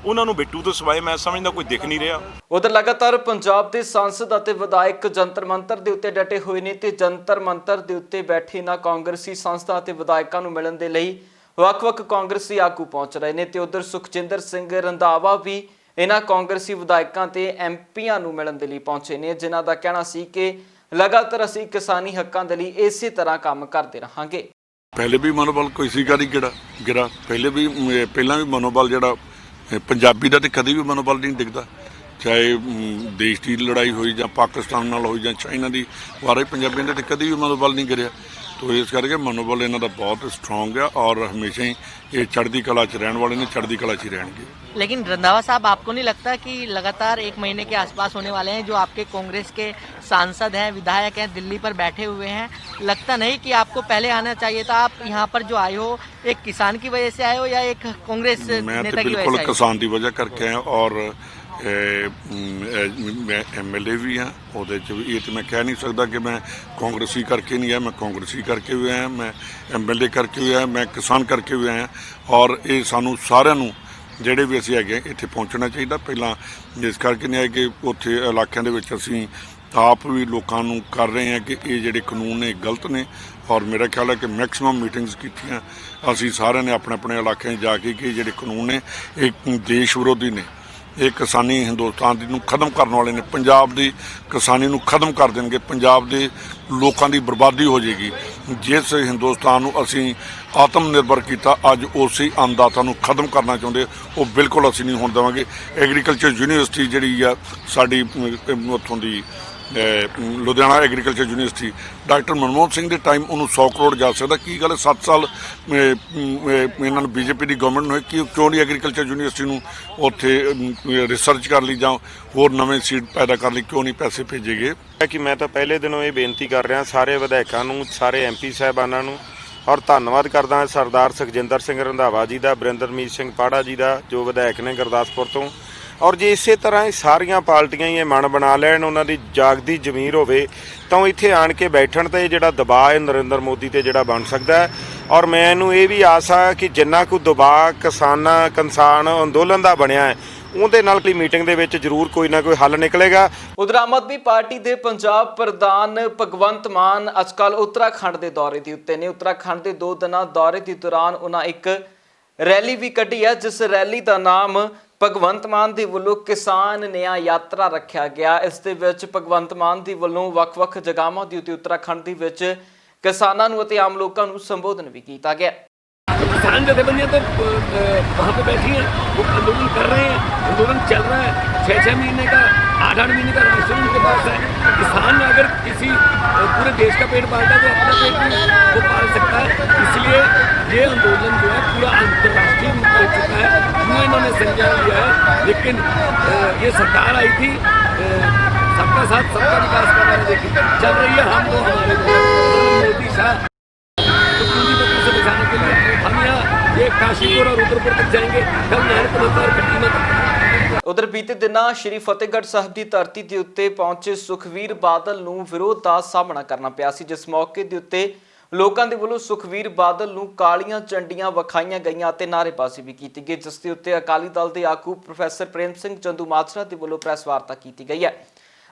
ਉਹਨਾਂ ਨੂੰ ਬਿੱਟੂ ਤੋਂ ਸਿਵਾਏ ਮੈਂ ਸਮਝਦਾ ਕੋਈ ਦਿਖ ਨਹੀਂ ਰਿਹਾ। ਉਧਰ ਲਗਾਤਾਰ ਪੰਜਾਬ ਦੇ ਸਾਂਸਦ ਅਤੇ ਵਿਧਾਇਕ ਜੰਤਰ ਮੰਤਰ ਦੇ ਉੱਤੇ ਡਟੇ ਹੋਏ ਨੇ ਤੇ ਜੰਤਰ ਮੰਤਰ ਦੇ ਉੱਤੇ ਬੈਠੇ ਨਾ ਕਾਂਗਰਸੀ ਸੰਸਥਾ ਅਤੇ ਵਿਧਾਇਕਾਂ ਨੂੰ ਮਿਲਣ ਦੇ ਲਈ ਵੱਖ-ਵੱਖ ਕਾਂਗਰਸੀ ਆਗੂ ਪਹੁੰਚ ਰਹੇ ਨੇ ਤੇ ਉਧਰ ਸੁਖਜਿੰਦਰ ਸਿੰਘ ਰੰਧਾਵਾ ਵੀ ਇਹਨਾਂ ਕਾਂਗਰਸੀ ਵਿਧਾਇਕਾਂ ਤੇ MPਆਂ ਨੂੰ ਮਿਲਣ ਦੇ ਲਈ ਪਹੁੰਚੇ ਨੇ, ਜਿਨ੍ਹਾਂ ਦਾ ਕਹਿਣਾ ਸੀ ਕਿ ਲਗਾਤਾਰ ਅਸੀਂ ਕਿਸਾਨੀ ਹੱਕਾਂ ਦੇ ਲਈ ਇਸੇ ਤਰ੍ਹਾਂ ਕੰਮ ਕਰਦੇ ਰਹਾਂਗੇ। ਪਹਿਲੇ ਵੀ ਮਨੋਬਲ ਕੋਈ ਸੀਗਾ ਨਹੀਂ ਗਿਰਾ ਪਹਿਲਾਂ ਵੀ ਮਨੋਬਲ ਜਿਹੜਾ ਪੰਜਾਬੀ ਦਾ ਤੇ ਕਦੇ ਵੀ ਮਨੋਬਲ ਨਹੀਂ ਦਿਖਦਾ, ਚਾਹੇ ਦੇਸ਼ ਦੀ ਲੜਾਈ ਹੋਈ ਜਾਂ ਪਾਕਿਸਤਾਨ ਨਾਲ ਹੋਈ ਜਾਂ ਚਾਈਨਾ ਦੀ ਵਾਰੇ ਪੰਜਾਬੀਆਂ ਦੇ ਤੇ ਕਦੇ ਵੀ ਮਨੋਬਲ ਨਹੀਂ ਗਿਰਿਆ। तो इस करके मनोबल इन्हों का बहुत स्ट्रोंग है और हमेशा ही ये चढ़ती कला च रहने वाले ने, चढ़ती कला च ही रहेंगे। लेकिन रंधावा साहब, आपको नहीं लगता कि लगातार 1 महीने के आसपास होने वाले हैं जो आपके कांग्रेस के सांसद हैं, विधायक हैं, दिल्ली पर बैठे हुए हैं, लगता नहीं कि आपको पहले आना चाहिए था? आप यहाँ पर जो आए हो एक किसान की वजह से आए हो या एक कांग्रेस नेता की वजह से? बिल्कुल किसान की वजह करके हैं और मैं MLA भी हाँ, वो ये तो मैं कह नहीं सकता कि मैं कांग्रेसी करके नहीं आया, मैं कांग्रेसी करके भी आया, मैं MLA करके भी आया, मैं किसान करके भी आया। और ये सानू सारिਆਂ ਨੂੰ ਜਿਹੜੇ ਵੀ ਅਸੀਂ ਹੈਗੇ ਇੱਥੇ ਪਹੁੰਚਣਾ ਚਾਹੀਦਾ। ਪਹਿਲਾਂ ਇਸ ਕਰਕੇ ਨਹੀਂ ਆਏ ਕਿ ਉੱਥੇ ਇਲਾਕਿਆਂ ਦੇ ਵਿੱਚ ਅਸੀਂ ਆਪ ਵੀ ਲੋਕਾਂ ਨੂੰ ਕਰ ਰਹੇ ਹਾਂ ਕਿ ਇਹ ਜਿਹੜੇ ਕਾਨੂੰਨ ਨੇ ਗਲਤ ਨੇ। ਔਰ ਮੇਰਾ ਖਿਆਲ ਹੈ ਕਿ ਮੈਕਸਿਮਮ ਮੀਟਿੰਗਸ ਕੀਤੀਆਂ ਅਸੀਂ ਸਾਰਿਆਂ ਨੇ ਆਪਣੇ ਆਪਣੇ ਇਲਾਕਿਆਂ 'ਚ ਜਾ ਕੇ ਕਿ ਜਿਹੜੇ ਕਾਨੂੰਨ ਨੇ ਇਹ ਦੇਸ਼ ਵਿਰੋਧੀ ਨੇ, ਇਹ ਕਿਸਾਨੀ ਹਿੰਦੁਸਤਾਨ ਦੀ ਨੂੰ ਖਤਮ ਕਰਨ ਵਾਲੇ ਨੇ, ਪੰਜਾਬ ਦੀ ਕਿਸਾਨੀ ਨੂੰ ਖਤਮ ਕਰ ਦੇਣਗੇ, ਪੰਜਾਬ ਦੇ ਲੋਕਾਂ ਦੀ ਬਰਬਾਦੀ ਹੋ ਜਾਏਗੀ। ਜਿਸ ਹਿੰਦੁਸਤਾਨ ਨੂੰ ਅਸੀਂ ਆਤਮ ਨਿਰਭਰ ਕੀਤਾ, ਅੱਜ ਉਸੇ ਅੰਨਦਾਤਾ ਨੂੰ ਖਤਮ ਕਰਨਾ ਚਾਹੁੰਦੇ, ਉਹ ਬਿਲਕੁਲ ਅਸੀਂ ਨਹੀਂ ਹੋਣ ਦੇਵਾਂਗੇ। ਐਗਰੀਕਲਚਰ ਯੂਨੀਵਰਸਿਟੀ ਜਿਹੜੀ ਆ ਸਾਡੀ ਉੱਥੋਂ ਦੀ Ludhiana agriculture university, doctor Manmohan Singh ਦੇ ਟਾਈਮ ਉਹਨੂੰ 100 ਕਰੋੜ ਜਾ ਸਕਦਾ। ਕੀ ਗੱਲ 7 ਸਾਲ ਇਹਨਾਂ ਨੂੰ BJP ਦੀ ਗਵਰਨਮੈਂਟ ਨੂੰ ਕਿਉਂ ਨਹੀਂ ਐਗਰੀਕਲਚਰ ਯੂਨੀਵਰਸਿਟੀ ਨੂੰ ਉੱਥੇ ਰਿਸਰਚ ਕਰ ਲਈ ਜਾਂ ਹੋਰ ਨਵੇਂ ਸੀਡ ਪੈਦਾ ਕਰਨ ਲਈ ਕਿਉਂ ਨਹੀਂ ਪੈਸੇ ਭੇਜੇ ਗਏ? ਕਿ ਮੈਂ ਤਾਂ ਪਹਿਲੇ ਦਿਨੋਂ ਇਹ ਬੇਨਤੀ ਕਰ ਰਿਹਾ ਸਾਰੇ ਵਿਧਾਇਕਾਂ ਨੂੰ, ਸਾਰੇ MP ਸਾਹਿਬਾਨਾਂ ਨੂੰ, ਔਰ ਧੰਨਵਾਦ ਕਰਦਾ ਸਰਦਾਰ ਸੁਖਜਿੰਦਰ ਸਿੰਘ ਰੰਧਾਵਾ ਜੀ ਦਾ, ਬਰਿੰਦਰਮੀਤ ਸਿੰਘ ਪਾੜਾ ਜੀ ਦਾ ਜੋ ਵਿਧਾਇਕ ਨੇ ਗੁਰਦਾਸਪੁਰ ਤੋਂ। ਔਰ ਜੇ ਇਸੇ ਤਰ੍ਹਾਂ ਹੀ ਸਾਰੀਆਂ ਪਾਰਟੀਆਂ ਹੀ ਇਹ ਮਨ ਬਣਾ ਲੈਣ, ਉਹਨਾਂ ਦੀ ਜਾਗਦੀ ਜ਼ਮੀਰ ਹੋਵੇ ਤਾਂ ਉਹ ਇੱਥੇ ਆਣ ਕੇ ਬੈਠਣ ਤੇ ਜਿਹੜਾ ਦਬਾਅ ਹੈ ਨਰਿੰਦਰ ਮੋਦੀ ਤੇ ਜਿਹੜਾ ਬਣ ਸਕਦਾ ਹੈ। ਔਰ ਮੈਨੂੰ ਇਹ ਵੀ ਆਸ ਆ ਕਿ ਜਿੰਨਾ ਕੁ ਦਬਾਅ ਕਿਸਾਨ ਅੰਦੋਲਨ ਦਾ ਬਣਿਆ ਹੈ ਉਹਦੇ ਨਾਲ ਕੋਈ ਮੀਟਿੰਗ ਦੇ ਵਿੱਚ ਜ਼ਰੂਰ ਕੋਈ ਨਾ ਕੋਈ ਹੱਲ ਨਿਕਲੇਗਾ। ਉਧਰ ਆਮ ਆਦਮੀ ਪਾਰਟੀ ਦੇ ਪੰਜਾਬ ਪ੍ਰਧਾਨ ਭਗਵੰਤ ਮਾਨ ਅੱਜਕੱਲ ਉੱਤਰਾਖੰਡ ਦੇ ਦੌਰੇ ਦੇ ਉੱਤੇ ਨੇ। ਉੱਤਰਾਖੰਡ ਦੇ 2 ਦਿਨਾਂ ਦੌਰੇ ਦੇ ਦੌਰਾਨ ਉਹਨਾਂ ਇੱਕ ਰੈਲੀ ਵੀ ਕੱਢੀ ਹੈ, ਜਿਸ ਰੈਲੀ ਦਾ ਨਾਮ ਭਗਵੰਤ ਮਾਨ ਦੇ ਵੱਲੋਂ ਕਿਸਾਨ ਨਿਆਂ ਯਾਤਰਾ ਰੱਖਿਆ ਗਿਆ। ਇਸ ਦੇ ਵਿੱਚ ਭਗਵੰਤ ਮਾਨ ਦੇ ਵੱਲੋਂ ਵੱਖ-ਵੱਖ ਜਗ੍ਹਾਵਾਂ ਦੇ ਉੱਤੇ ਉੱਤਰਾਖੰਡ ਦੇ ਵਿੱਚ ਕਿਸਾਨਾਂ ਨੂੰ ਅਤੇ ਆਮ ਲੋਕਾਂ ਨੂੰ ਸੰਬੋਧਨ भी किया गया। किसान जथेबंदियां तो वहाँ पे बैठी हैं, वो आंदोलन कर रहे हैं, आंदोलन चल रहा है। 6-6 महीने का 8-8 महीने का राशन उनके पास है। किसान अगर किसी पूरे देश का पेट पालता है तो अपना पेट भी वो पाल सकता है। इसलिए ये आंदोलन जो है पूरा अंतर्राष्ट्रीय रूप ले चुका है, पूरा इन्होंने संज्ञान लिया है। लेकिन ये सरकार आई थी सबका साथ सबका विकास करना देखिए चल रही है। हम तो हमारे मोदी शाह से बचाने के लिए हम यहाँ ये काशीपुर और रुद्रपुर तक जाएंगे, कल नहर कमता और खट्टीमा तक। उधर बीते दिनां श्री फतेहगढ़ साहिब की धरती के उत्ते पहुंचे सुखवीर बादल नूं विरोध का सामना करना पिया सी, जिस मौके के उत्ते लोगों के वलों सुखवीर बादल नूं कालियां झंडियां विखाईयां गईयां ते नारेबाजी भी की गई, जिस दे उत्ते अकाली दल के आगू प्रोफैसर प्रेम सिंह चंदूमाजरा के वलों प्रैस वार्ता की गई है।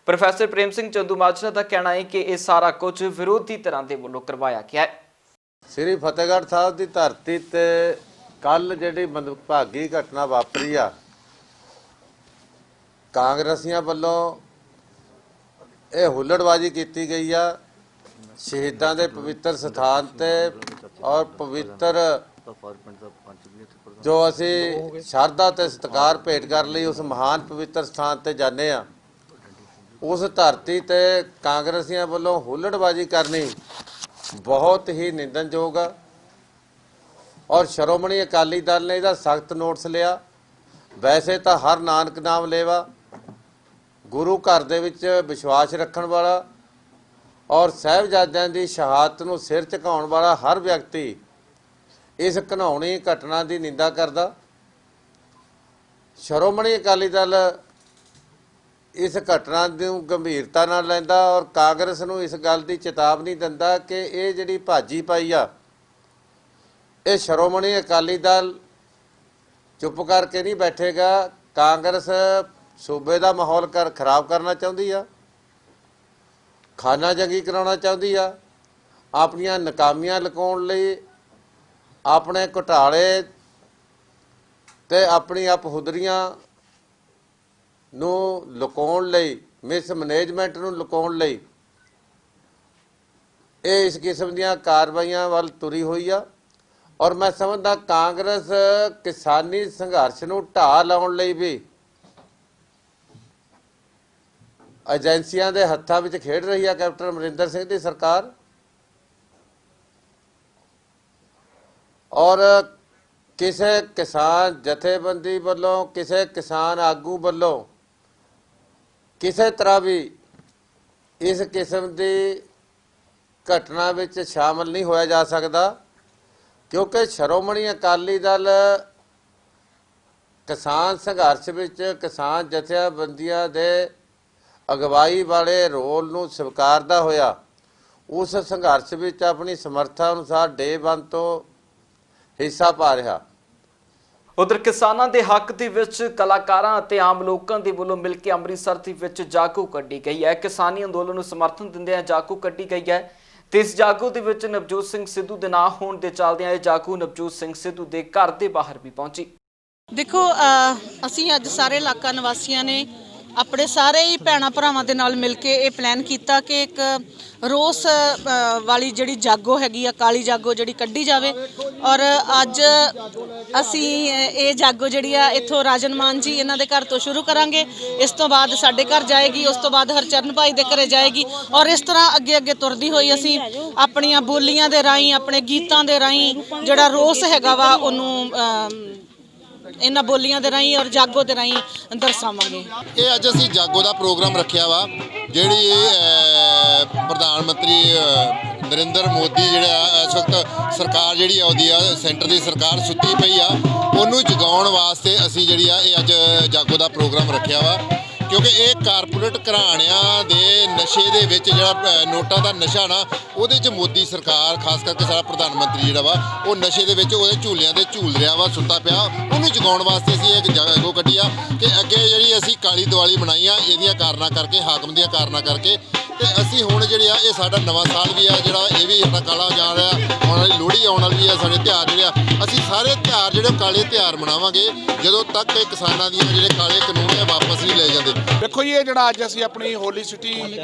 प्रोफैसर प्रेम सिंह चंदूमाजरा का कहना है कि यह सारा कुछ विरोधी धਿਰਾਂ ਦੇ ਵੱਲੋਂ करवाया गया है। श्री फतेहगढ़ साहब की धरती ते कल जिहड़ी मंदभागी घटना वापरी आ, कांग्रसियां वालों ये हुल्लड़बाजी की गई आ शहीदां दे पवित्र स्थान ते और पवित्र जो असी शरधा ते सत्कार भेंट कर लई उस महान पवित्र स्थान ते जाने आ, उस धरती ते कांग्रसियां वालों हुल्लड़बाजी करनी बहुत ही निंदनयोग आ। और श्रोमणी अकाली दल ने इसका सख्त नोटिस लिया। वैसे तो हर नानक नाम लेवा गुरु घर दे विच विश्वास रखण वाला और साहिबजादियां दी शहादत नूं सिर झुकाउण वाला हर व्यक्ति इस घिनौणी घटना की निंदा करदा। श्रोमणी अकाली दल इस घटना नूं गंभीरता नाल लैंदा और कांग्रेस नूं इस गल की चेतावनी दिंदा कि ये जिहड़ी भाजी पाई आ ये श्रोमणी अकाली दल चुप करके नहीं बैठेगा। कांग्रेस सूबे का माहौल खराब करना चाहती आ, खाना जंगी कराउणा चाहती आ, अपनियां नाकामियां लुकाउण लई अपने घोटाले ते अपनी अपहुदरियां ਨੂੰ ਲੁਕਾਉਣ ਲਈ ਮਿਸਮੈਨੇਜਮੈਂਟ ਨੂੰ ਲੁਕਾਉਣ ਲਈ ਇਹ ਇਸ ਕਿਸਮ ਦੀਆਂ ਕਾਰਵਾਈਆਂ ਵੱਲ ਤੁਰੀ ਹੋਈ ਆ। ਔਰ ਮੈਂ ਸਮਝਦਾ ਕਾਂਗਰਸ ਕਿਸਾਨੀ ਸੰਘਰਸ਼ ਨੂੰ ਢਾਹ ਲਾਉਣ ਲਈ ਵੀ ਏਜੰਸੀਆਂ ਦੇ ਹੱਥਾਂ ਵਿੱਚ ਖੇਡ ਰਹੀ ਆ ਕੈਪਟਨ ਅਮਰਿੰਦਰ ਸਿੰਘ ਦੀ ਸਰਕਾਰ। ਔਰ ਕਿਸੇ ਕਿਸਾਨ ਜਥੇਬੰਦੀ ਵੱਲੋਂ ਕਿਸੇ ਕਿਸਾਨ ਆਗੂ ਵੱਲੋਂ ਕਿਸੇ ਤਰ੍ਹਾਂ ਵੀ ਇਸ किस्म की घटना ਵਿੱਚ शामिल नहीं होया जा सकता, क्योंकि श्रोमणी अकाली दल किसान संघर्ष ਵਿੱਚ किसान जथेबंदियां ਦੇ अगवाई वाले रोल ਨੂੰ स्वीकारदा होया उस संघर्ष ਵਿੱਚ अपनी समर्था अनुसार डे 1 ਤੋਂ हिस्सा पा रहा। उधर किसानों के हक के विच कलाकारां ते आम लोगों के वलों मिल के अमृतसर के विच जागो कड्ढी गई है। किसानी अंदोलन नूं समर्थन दिंदिआं जागो कड्ढी गई है ते इस जागो दे विच नवजोत सिंह सिद्धू दे नां होण दे चलदिआं इह जागो नवजोत सिंह सिद्धू दे घर दे बाहर भी पहुंची। देखो असीं अज सारे इलाका निवासियों ने अपने सारे ही भैणां भरावां दे नाल मिल के ये प्लान किया कि एक रोस वाली जिहड़ी जागो हैगी आ काली जागो जिहड़ी कड्ढी जावे। और अज असी ये जागो जिहड़ी आ इत्थों राजन मान जी इन्हां दे घर तो शुरू करांगे, इस तो बाद साडे घर जाएगी, उस तो बाद हरचरण भाई दे घरे जाएगी और इस तरह अगे अगे तुरदी होई असी अपनियां बोलियां दे राहीं अपने गीतां दे राहीं जिहड़ा रोस हैगा वा उहनूं इन्हां बोलियां दे राहीं और जागो दे राहीं दर्शावांगे। ये अज असी जागो का प्रोग्राम रखिया वा जिहड़ी प्रधानमंत्री नरेंद्र मोदी जिहड़ा इस वक्त सरकार जिहड़ी आउंदी आ सेंटर की सरकार सुत्ती पई आ उहनूं जगाउण वास्ते असी जिहड़ी आ ये अज जागो का प्रोग्राम रखिया वा, क्योंकि ये कारपोरेट घराणिਆਂ ਦੇ नशे ਦੇ ਵਿੱਚ ਜਿਹੜਾ ਨੋਟਾਂ ਦਾ ਨਸ਼ਾ ਨਾ ਉਹਦੇ 'ਚ ਮੋਦੀ ਸਰਕਾਰ ਖਾਸ ਕਰਕੇ ਸਾਡਾ ਪ੍ਰਧਾਨ ਮੰਤਰੀ ਜਿਹੜਾ ਵਾ ਉਹ ਨਸ਼ੇ ਦੇ ਵਿੱਚ ਉਹਦੇ ਝੂਲਿਆਂ ਦੇ ਝੂਲ ਰਿਹਾ ਵਾ ਸੁੱਤਾ ਪਿਆ। ਉਹਨੂੰ ਜਗਾਉਣ ਵਾਸਤੇ ਅਸੀਂ ਇੱਕ ਜਾਗੋ ਕੱਢੀ ਆ ਕਿ ਅੱਗੇ ਜਿਹੜੀ ਅਸੀਂ ਕਾਲੀ ਦੀਵਾਲੀ ਮਨਾਈ ਆ ਇਹਦੀਆਂ ਕਾਰਨਾਂ ਕਰਕੇ ਹਾਕਮ ਦੀਆਂ ਕਾਰਨਾਂ ਕਰਕੇ ਤੇ ਅਸੀਂ ਹੁਣ ਜਿਹੜੇ ਆ ਇਹ ਸਾਡਾ ਨਵਾਂ ਸਾਲ ਵੀ ਆ ਜਿਹੜਾ ਇਹ ਵੀ ਸਾਡਾ ਕਾਲਾ ਜਾ ਰਿਹਾ, ਆਉਣ ਵਾਲੀ ਲੋਹੜੀ ਆਉਣ ਵਾਲੀ ਆ, ਸਾਡੇ ਤਿਉਹਾਰ ਜਿਹੜੇ ਆ ਅਸੀਂ ਸਾਰੇ ਤਿਉਹਾਰ ਜਿਹੜੇ ਕਾਲੇ ਤਿਉਹਾਰ ਮਨਾਵਾਂਗੇ ਜਦੋਂ ਤੱਕ ਇਹ ਕਿਸਾਨਾਂ ਦੀਆਂ ਜਿਹੜੇ ਕਾਲੇ ਕਾਨੂੰਨ ਹੈ ਵਾਪਸ ਨਹੀਂ ਲਏ ਜਾਂਦੇ। ਦੇਖੋ ਜੀ, ਇਹ ਜਿਹੜਾ ਅੱਜ ਅਸੀਂ ਆਪਣੀ ਹੋਲੀ ਸਿਟੀ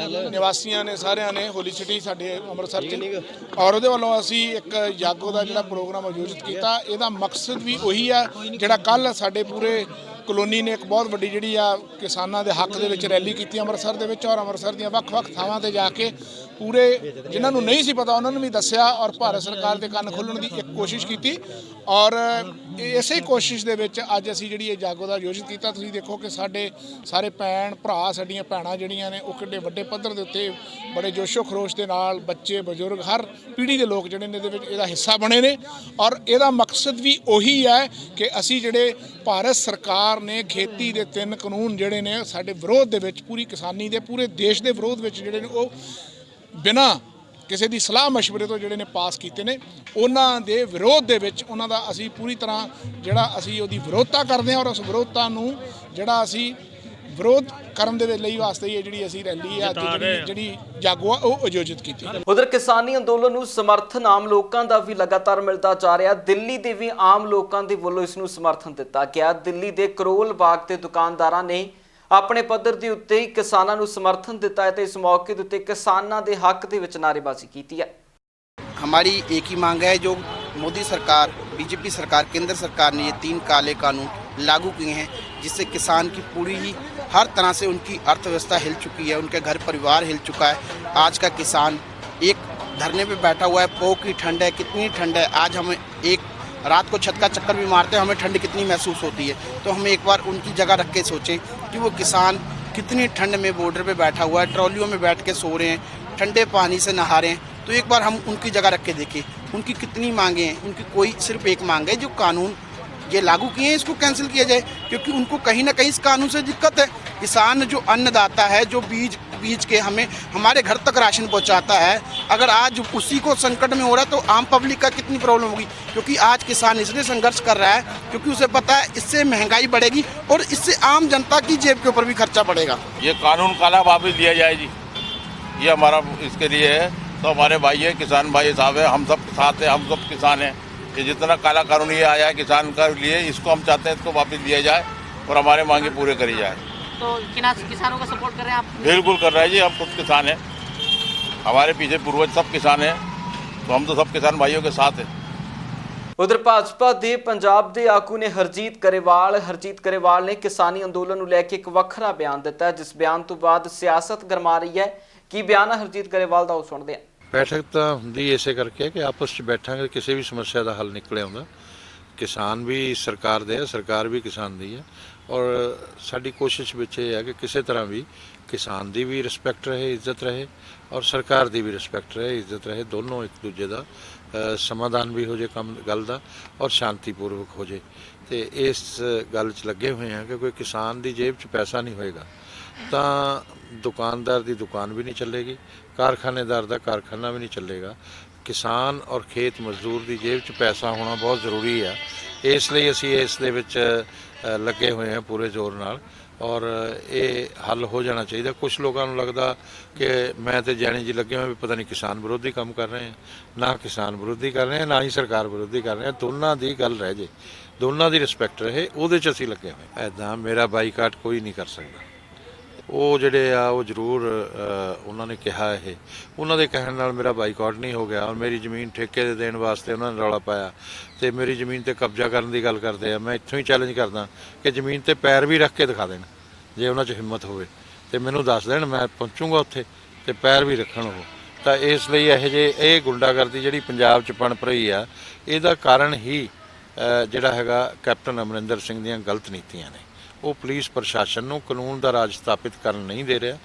ਨਿਵਾਸੀਆਂ ਨੇ ਸਾਰਿਆਂ ਨੇ, ਹੋਲੀ ਸਿਟੀ ਸਾਡੇ ਅੰਮ੍ਰਿਤਸਰ 'ਚ, ਔਰ ਉਹਦੇ ਵੱਲੋਂ ਅਸੀਂ ਇੱਕ ਜਾਗੋ ਦਾ ਜਿਹੜਾ ਪ੍ਰੋਗਰਾਮ ਆਯੋਜਿਤ ਕੀਤਾ। ਇਹਦਾ ਮਕਸਦ ਵੀ ਉਹੀ ਆ ਜਿਹੜਾ ਕੱਲ ਸਾਡੇ ਪੂਰੇ ਕਲੋਨੀ ਨੇ ਇੱਕ ਬਹੁਤ ਵੱਡੀ ਜਿਹੜੀ ਆ ਕਿਸਾਨਾਂ ਦੇ ਹੱਕ ਦੇ ਵਿੱਚ ਰੈਲੀ ਕੀਤੀ ਅੰਮ੍ਰਿਤਸਰ ਦੇ ਵਿੱਚ, ਔਰ ਅੰਮ੍ਰਿਤਸਰ ਦੀਆਂ ਵੱਖ-ਵੱਖ ਥਾਵਾਂ ਤੇ ਜਾ ਕੇ ਪੂਰੇ ਜਿਨ੍ਹਾਂ ਨੂੰ ਨਹੀਂ ਸੀ ਪਤਾ ਉਹਨਾਂ ਨੂੰ ਵੀ ਦੱਸਿਆ, ਔਰ ਭਾਰਤ ਸਰਕਾਰ ਦੇ ਕੰਨ ਖੋਲ੍ਹਣ ਦੀ ਇੱਕ ਕੋਸ਼ਿਸ਼ ਕੀਤੀ। ਔਰ ਇਸੇ ਕੋਸ਼ਿਸ਼ ਦੇ ਵਿੱਚ ਅੱਜ ਅਸੀਂ ਜਿਹੜੀ ਇਹ ਜਾਗੋ ਦਾ ਆਯੋਜਿਤ ਕੀਤਾ। ਤੁਸੀਂ ਦੇਖੋ ਕਿ ਸਾਡੇ ਸਾਰੇ ਭੈਣ ਭਰਾ, ਸਾਡੀਆਂ ਭੈਣਾਂ ਜਿਹੜੀਆਂ ਨੇ ਉਹ ਕਿੱਡੇ ਵੱਡੇ ਪੱਧਰ ਦੇ ਉੱਤੇ ਬੜੇ ਜੋਸ਼ੋ ਖਰੋਸ਼ ਦੇ ਨਾਲ, ਬੱਚੇ ਬਜ਼ੁਰਗ ਹਰ ਪੀੜ੍ਹੀ ਦੇ ਲੋਕ ਜਿਹੜੇ ਨੇ ਇਹਦੇ ਵਿੱਚ ਇਹਦਾ ਹਿੱਸਾ ਬਣੇ ਨੇ। ਔਰ ਇਹਦਾ ਮਕਸਦ ਵੀ ਉਹੀ ਹੈ ਕਿ ਅਸੀਂ ਜਿਹੜੇ ਭਾਰਤ ਸਰਕਾਰ ਨੇ ਖੇਤੀ ਦੇ 3 ਕਾਨੂੰਨ ਜਿਹੜੇ ਨੇ ਸਾਡੇ ਵਿਰੋਧ ਦੇ ਵਿੱਚ, ਪੂਰੀ ਕਿਸਾਨੀ ਦੇ ਪੂਰੇ ਦੇਸ਼ ਦੇ ਵਿਰੋਧ ਵਿੱਚ ਜਿਹੜੇ ਨੇ ਉਹ ਬਿਨਾਂ ਕਿਸੇ ਦੀ ਸਲਾਹ ਮਸ਼ਵਰੇ ਤੋਂ ਜਿਹੜੇ ਨੇ ਪਾਸ ਕੀਤੇ ਨੇ, ਉਹਨਾਂ ਦੇ ਵਿਰੋਧ ਦੇ ਵਿੱਚ ਉਹਨਾਂ ਦਾ ਅਸੀਂ ਪੂਰੀ ਤਰ੍ਹਾਂ ਜਿਹੜਾ ਅਸੀਂ ਉਹਦੀ ਵਿਰੋਧਤਾ ਕਰਦੇ ਹਾਂ। ਔਰ ਉਸ ਵਿਰੋਧਤਾ ਨੂੰ ਜਿਹੜਾ ਅਸੀਂ ਵਿਰੋਧ ਕਰਨ ਦੇ ਲਈ ਵਾਸਤੇ ਇਹ ਜਿਹੜੀ ਅਸੀਂ ਰੈਲੀ ਆ ਜਿਹੜੀ ਜਾਗੋ ਆ ਉਹ ਆਯੋਜਿਤ ਕੀਤੀ। ਉਧਰ ਕਿਸਾਨੀ ਅੰਦੋਲਨ ਨੂੰ ਸਮਰਥਨ ਆਮ ਲੋਕਾਂ ਦਾ ਵੀ ਲਗਾਤਾਰ ਮਿਲਦਾ ਜਾ ਰਿਹਾ। ਦਿੱਲੀ ਦੇ ਵੀ ਆਮ ਲੋਕਾਂ ਦੇ ਵੱਲੋਂ ਇਸ ਨੂੰ ਸਮਰਥਨ ਦਿੱਤਾ ਗਿਆ। ਦਿੱਲੀ ਦੇ ਕਰੋਲ ਬਾਗ ਦੇ ਦੁਕਾਨਦਾਰਾਂ ਨੇ ਆਪਣੇ ਪੱਧਰ ਦੇ ਉੱਤੇ ਕਿਸਾਨਾਂ ਨੂੰ ਸਮਰਥਨ ਦਿੱਤਾ ਹੈ ਤੇ ਇਸ ਮੌਕੇ ਦੇ ਉੱਤੇ ਕਿਸਾਨਾਂ ਦੇ ਹੱਕ ਦੇ ਵਿੱਚ ਨਾਅਰੇਬਾਜ਼ੀ ਕੀਤੀ ਹੈ। हमारी एक ही मांग है, जो मोदी सरकार, बीजेपी सरकार, केंद्र सरकार ने ये 3 काले कानून लागू किए हैं, जिससे किसान की पूरी ही हर तरह से उनकी अर्थव्यवस्था हिल चुकी है, उनके घर परिवार हिल चुका है। आज का किसान एक धरने पे बैठा हुआ है, पो की ठंड है, कितनी ठंड है। आज हम एक रात को छत का चक्कर भी मारते हैं, हमें ठंड कितनी महसूस होती है। तो हम एक बार उनकी जगह रख के सोचें कि वो किसान कितनी ठंड में बॉर्डर पे बैठा हुआ है, ट्रॉलियों में बैठ के सो रहे हैं, ठंडे पानी से नहा रहे हैं। तो एक बार हम उनकी जगह रख के देखें, उनकी कितनी मांगे हैं। उनकी कोई सिर्फ एक मांग है, जो कानून ये लागू किए हैं इसको कैंसिल किया जाए, क्योंकि उनको कहीं ना कहीं इस कानून से दिक्कत है। किसान जो अन्नदाता है, जो बीज के हमें हमारे घर तक राशन पहुंचाता है, अगर आज उसी को संकट में हो रहा है तो आम पब्लिक का कितनी प्रॉब्लम होगी। क्योंकि आज किसान इसलिए संघर्ष कर रहा है क्योंकि उसे पता है इससे महंगाई बढ़ेगी और इससे आम जनता की जेब के ऊपर भी खर्चा पड़ेगा। ये कानून काला वापस लिया जाए जी, ये हमारा इसके लिए है। तो हमारे भाई है, किसान भाई साहब है, हम सब साथ हैं, हम सब किसान हैं। ये जितना काला कानून ये आया है किसान का लिए, इसको हम चाहते हैं इसको वापस लिया जाए और हमारे मांगे पूरे करी जाए। तो किसानों का सपोर्ट कर रहे हैं आप? बिल्कुल कर रहे हैं जी, हम खुद किसान हैं, हमारे पीछे पूर्वज सब किसान हैं, तो हम तो सब किसान भाइयों के साथ हैं। ਉਧਰ ਭਾਜਪਾ ਦੇ ਪੰਜਾਬ ਦੇ ਆਗੂ ਨੇ ਹਰਜੀਤ ਗਰੇਵਾਲ ਨੇ ਕਿਸਾਨੀ ਅੰਦੋਲਨ ਨੂੰ ਲੈ ਕੇ ਇੱਕ ਵੱਖਰਾ ਬਿਆਨ ਦਿੱਤਾ, ਜਿਸ ਬਿਆਨ ਤੋਂ ਬਾਅਦ ਸਿਆਸਤ ਗਰਮਾ ਰਹੀ ਹੈ। ਕੀ ਬਿਆਨ ਹੈ ਹਰਜੀਤ ਗਰੇਵਾਲ ਦਾ, ਉਹ ਸੁਣਦੇ ਹਾਂ। ਬੈਠਕ ਤਾਂ ਹੁੰਦੀ ਇਸੇ ਕਰਕੇ ਕਿ ਆਪਸ 'ਚ ਬੈਠਾਂਗੇ, ਕਿਸੇ ਵੀ ਸਮੱਸਿਆ ਦਾ ਹੱਲ ਨਿਕਲੇ ਆਉਂਦਾ। ਕਿਸਾਨ ਵੀ ਸਰਕਾਰ ਦੇ ਹੈ, ਸਰਕਾਰ ਵੀ ਕਿਸਾਨ ਦੀ ਹੈ, ਔਰ ਸਾਡੀ ਕੋਸ਼ਿਸ਼ ਵਿੱਚ ਇਹ ਹੈ ਕਿ ਕਿਸੇ ਤਰ੍ਹਾਂ ਵੀ ਕਿਸਾਨ ਦੀ ਵੀ ਰਿਸਪੈਕਟ ਰਹੇ, ਇੱਜ਼ਤ ਰਹੇ, ਔਰ ਸਰਕਾਰ ਦੀ ਵੀ ਰਿਸਪੈਕਟ ਰਹੇ, ਇੱਜ਼ਤ ਰਹੇ। ਦੋਨੋਂ ਇੱਕ ਦੂਜੇ ਦਾ ਸਮਾਧਾਨ ਵੀ ਹੋ ਜੇ ਗੱਲ ਦਾ, ਔਰ ਸ਼ਾਂਤੀਪੂਰਵਕ ਹੋ ਜੇ। ਤੇ ਇਸ ਗੱਲ 'ਚ ਲੱਗੇ ਹੋਏ ਹਾਂ ਕਿ ਕੋਈ ਕਿਸਾਨ ਦੀ ਜੇਬ 'ਚ ਪੈਸਾ ਨਹੀਂ ਹੋਏਗਾ ਤਾਂ ਦੁਕਾਨਦਾਰ ਦੀ ਦੁਕਾਨ ਵੀ ਨਹੀਂ ਚੱਲੇਗੀ, ਕਾਰਖਾਨੇਦਾਰ ਦਾ ਕਾਰਖਾਨਾ ਵੀ ਨਹੀਂ ਚੱਲੇਗਾ। ਕਿਸਾਨ ਔਰ ਖੇਤ ਮਜ਼ਦੂਰ ਦੀ ਜੇਬ 'ਚ ਪੈਸਾ ਹੋਣਾ ਬਹੁਤ ਜ਼ਰੂਰੀ ਆ। ਇਸ ਲਈ ਅਸੀਂ ਇਸ ਦੇ ਵਿੱਚ ਲੱਗੇ ਹੋਏ ਹਾਂ ਪੂਰੇ ਜ਼ੋਰ ਨਾਲ, ਔਰ ਇਹ ਹੱਲ ਹੋ ਜਾਣਾ ਚਾਹੀਦਾ। ਕੁਝ ਲੋਕਾਂ ਨੂੰ ਲੱਗਦਾ ਕਿ ਮੈਂ ਤੇ ਜਾਣੀ ਜੀ ਲੱਗੇ ਹੋਏ ਵੀ ਪਤਾ ਨਹੀਂ ਕਿਸਾਨ ਵਿਰੋਧੀ ਕੰਮ ਕਰ ਰਹੇ ਹਾਂ। ਨਾ ਕਿਸਾਨ ਵਿਰੋਧੀ ਕਰ ਰਹੇ ਹਾਂ, ਨਾ ਹੀ ਸਰਕਾਰ ਵਿਰੋਧੀ ਕਰ ਰਹੇ ਹਾਂ। ਦੋਨਾਂ ਦੀ ਗੱਲ ਰਹਿ ਜੇ, ਦੋਨਾਂ ਦੀ ਰਿਸਪੈਕਟ ਰਹੇ, ਉਹਦੇ 'ਚ ਅਸੀਂ ਲੱਗੇ ਹੋਏ। ਐਦਾਂ ਮੇਰਾ ਬਾਈਕਾਟ ਕੋਈ ਨਹੀਂ ਕਰ ਸਕਦਾ। ਉਹ ਜਿਹੜੇ ਆ ਉਹ ਜ਼ਰੂਰ ਉਹਨਾਂ ਨੇ ਕਿਹਾ, ਇਹ ਉਹਨਾਂ ਦੇ ਕਹਿਣ ਨਾਲ ਮੇਰਾ ਬਾਈਕਾਟ ਨਹੀਂ ਹੋ ਗਿਆ। ਔਰ ਮੇਰੀ ਜ਼ਮੀਨ ਠੇਕੇ ਦੇ ਦੇਣ ਵਾਸਤੇ ਉਹਨਾਂ ਨੇ ਰੌਲਾ ਪਾਇਆ ਤੇ ਮੇਰੀ ਜ਼ਮੀਨ ਤੇ ਕਬਜ਼ਾ ਕਰਨ ਦੀ ਗੱਲ ਕਰਦੇ ਆ। ਮੈਂ ਇੱਥੋਂ ਹੀ ਚੈਲੰਜ ਕਰਦਾ ਕਿ ਜ਼ਮੀਨ ਤੇ ਪੈਰ ਵੀ ਰੱਖ ਕੇ ਦਿਖਾ ਦੇਣ, ਜੇ ਉਹਨਾਂ 'ਚ ਹਿੰਮਤ ਹੋਵੇ ਤੇ ਮੈਨੂੰ ਦੱਸ ਦੇਣ, ਮੈਂ ਪਹੁੰਚੂੰਗਾ ਉੱਥੇ ਤੇ ਪੈਰ ਵੀ ਰੱਖਣ ਉਹ। ਤਾਂ ਇਸ ਲਈ ਇਹ ਗੁੰਡਾਗਰਦੀ ਜਿਹੜੀ ਪੰਜਾਬ 'ਚ ਪਣਪ ਰਹੀ ਆ, ਇਹਦਾ ਕਾਰਨ ਹੀ ਜਿਹੜਾ ਹੈਗਾ ਕੈਪਟਨ ਅਮਰਿੰਦਰ ਸਿੰਘ ਦੀਆਂ ਗਲਤ ਨੀਤੀਆਂ ਨੇ। ਉਹ ਪੁਲਿਸ ਪ੍ਰਸ਼ਾਸਨ ਨੂੰ ਕਾਨੂੰਨ ਦਾ ਰਾਜ ਸਥਾਪਿਤ ਕਰਨ ਨਹੀਂ ਦੇ ਰਿਹਾ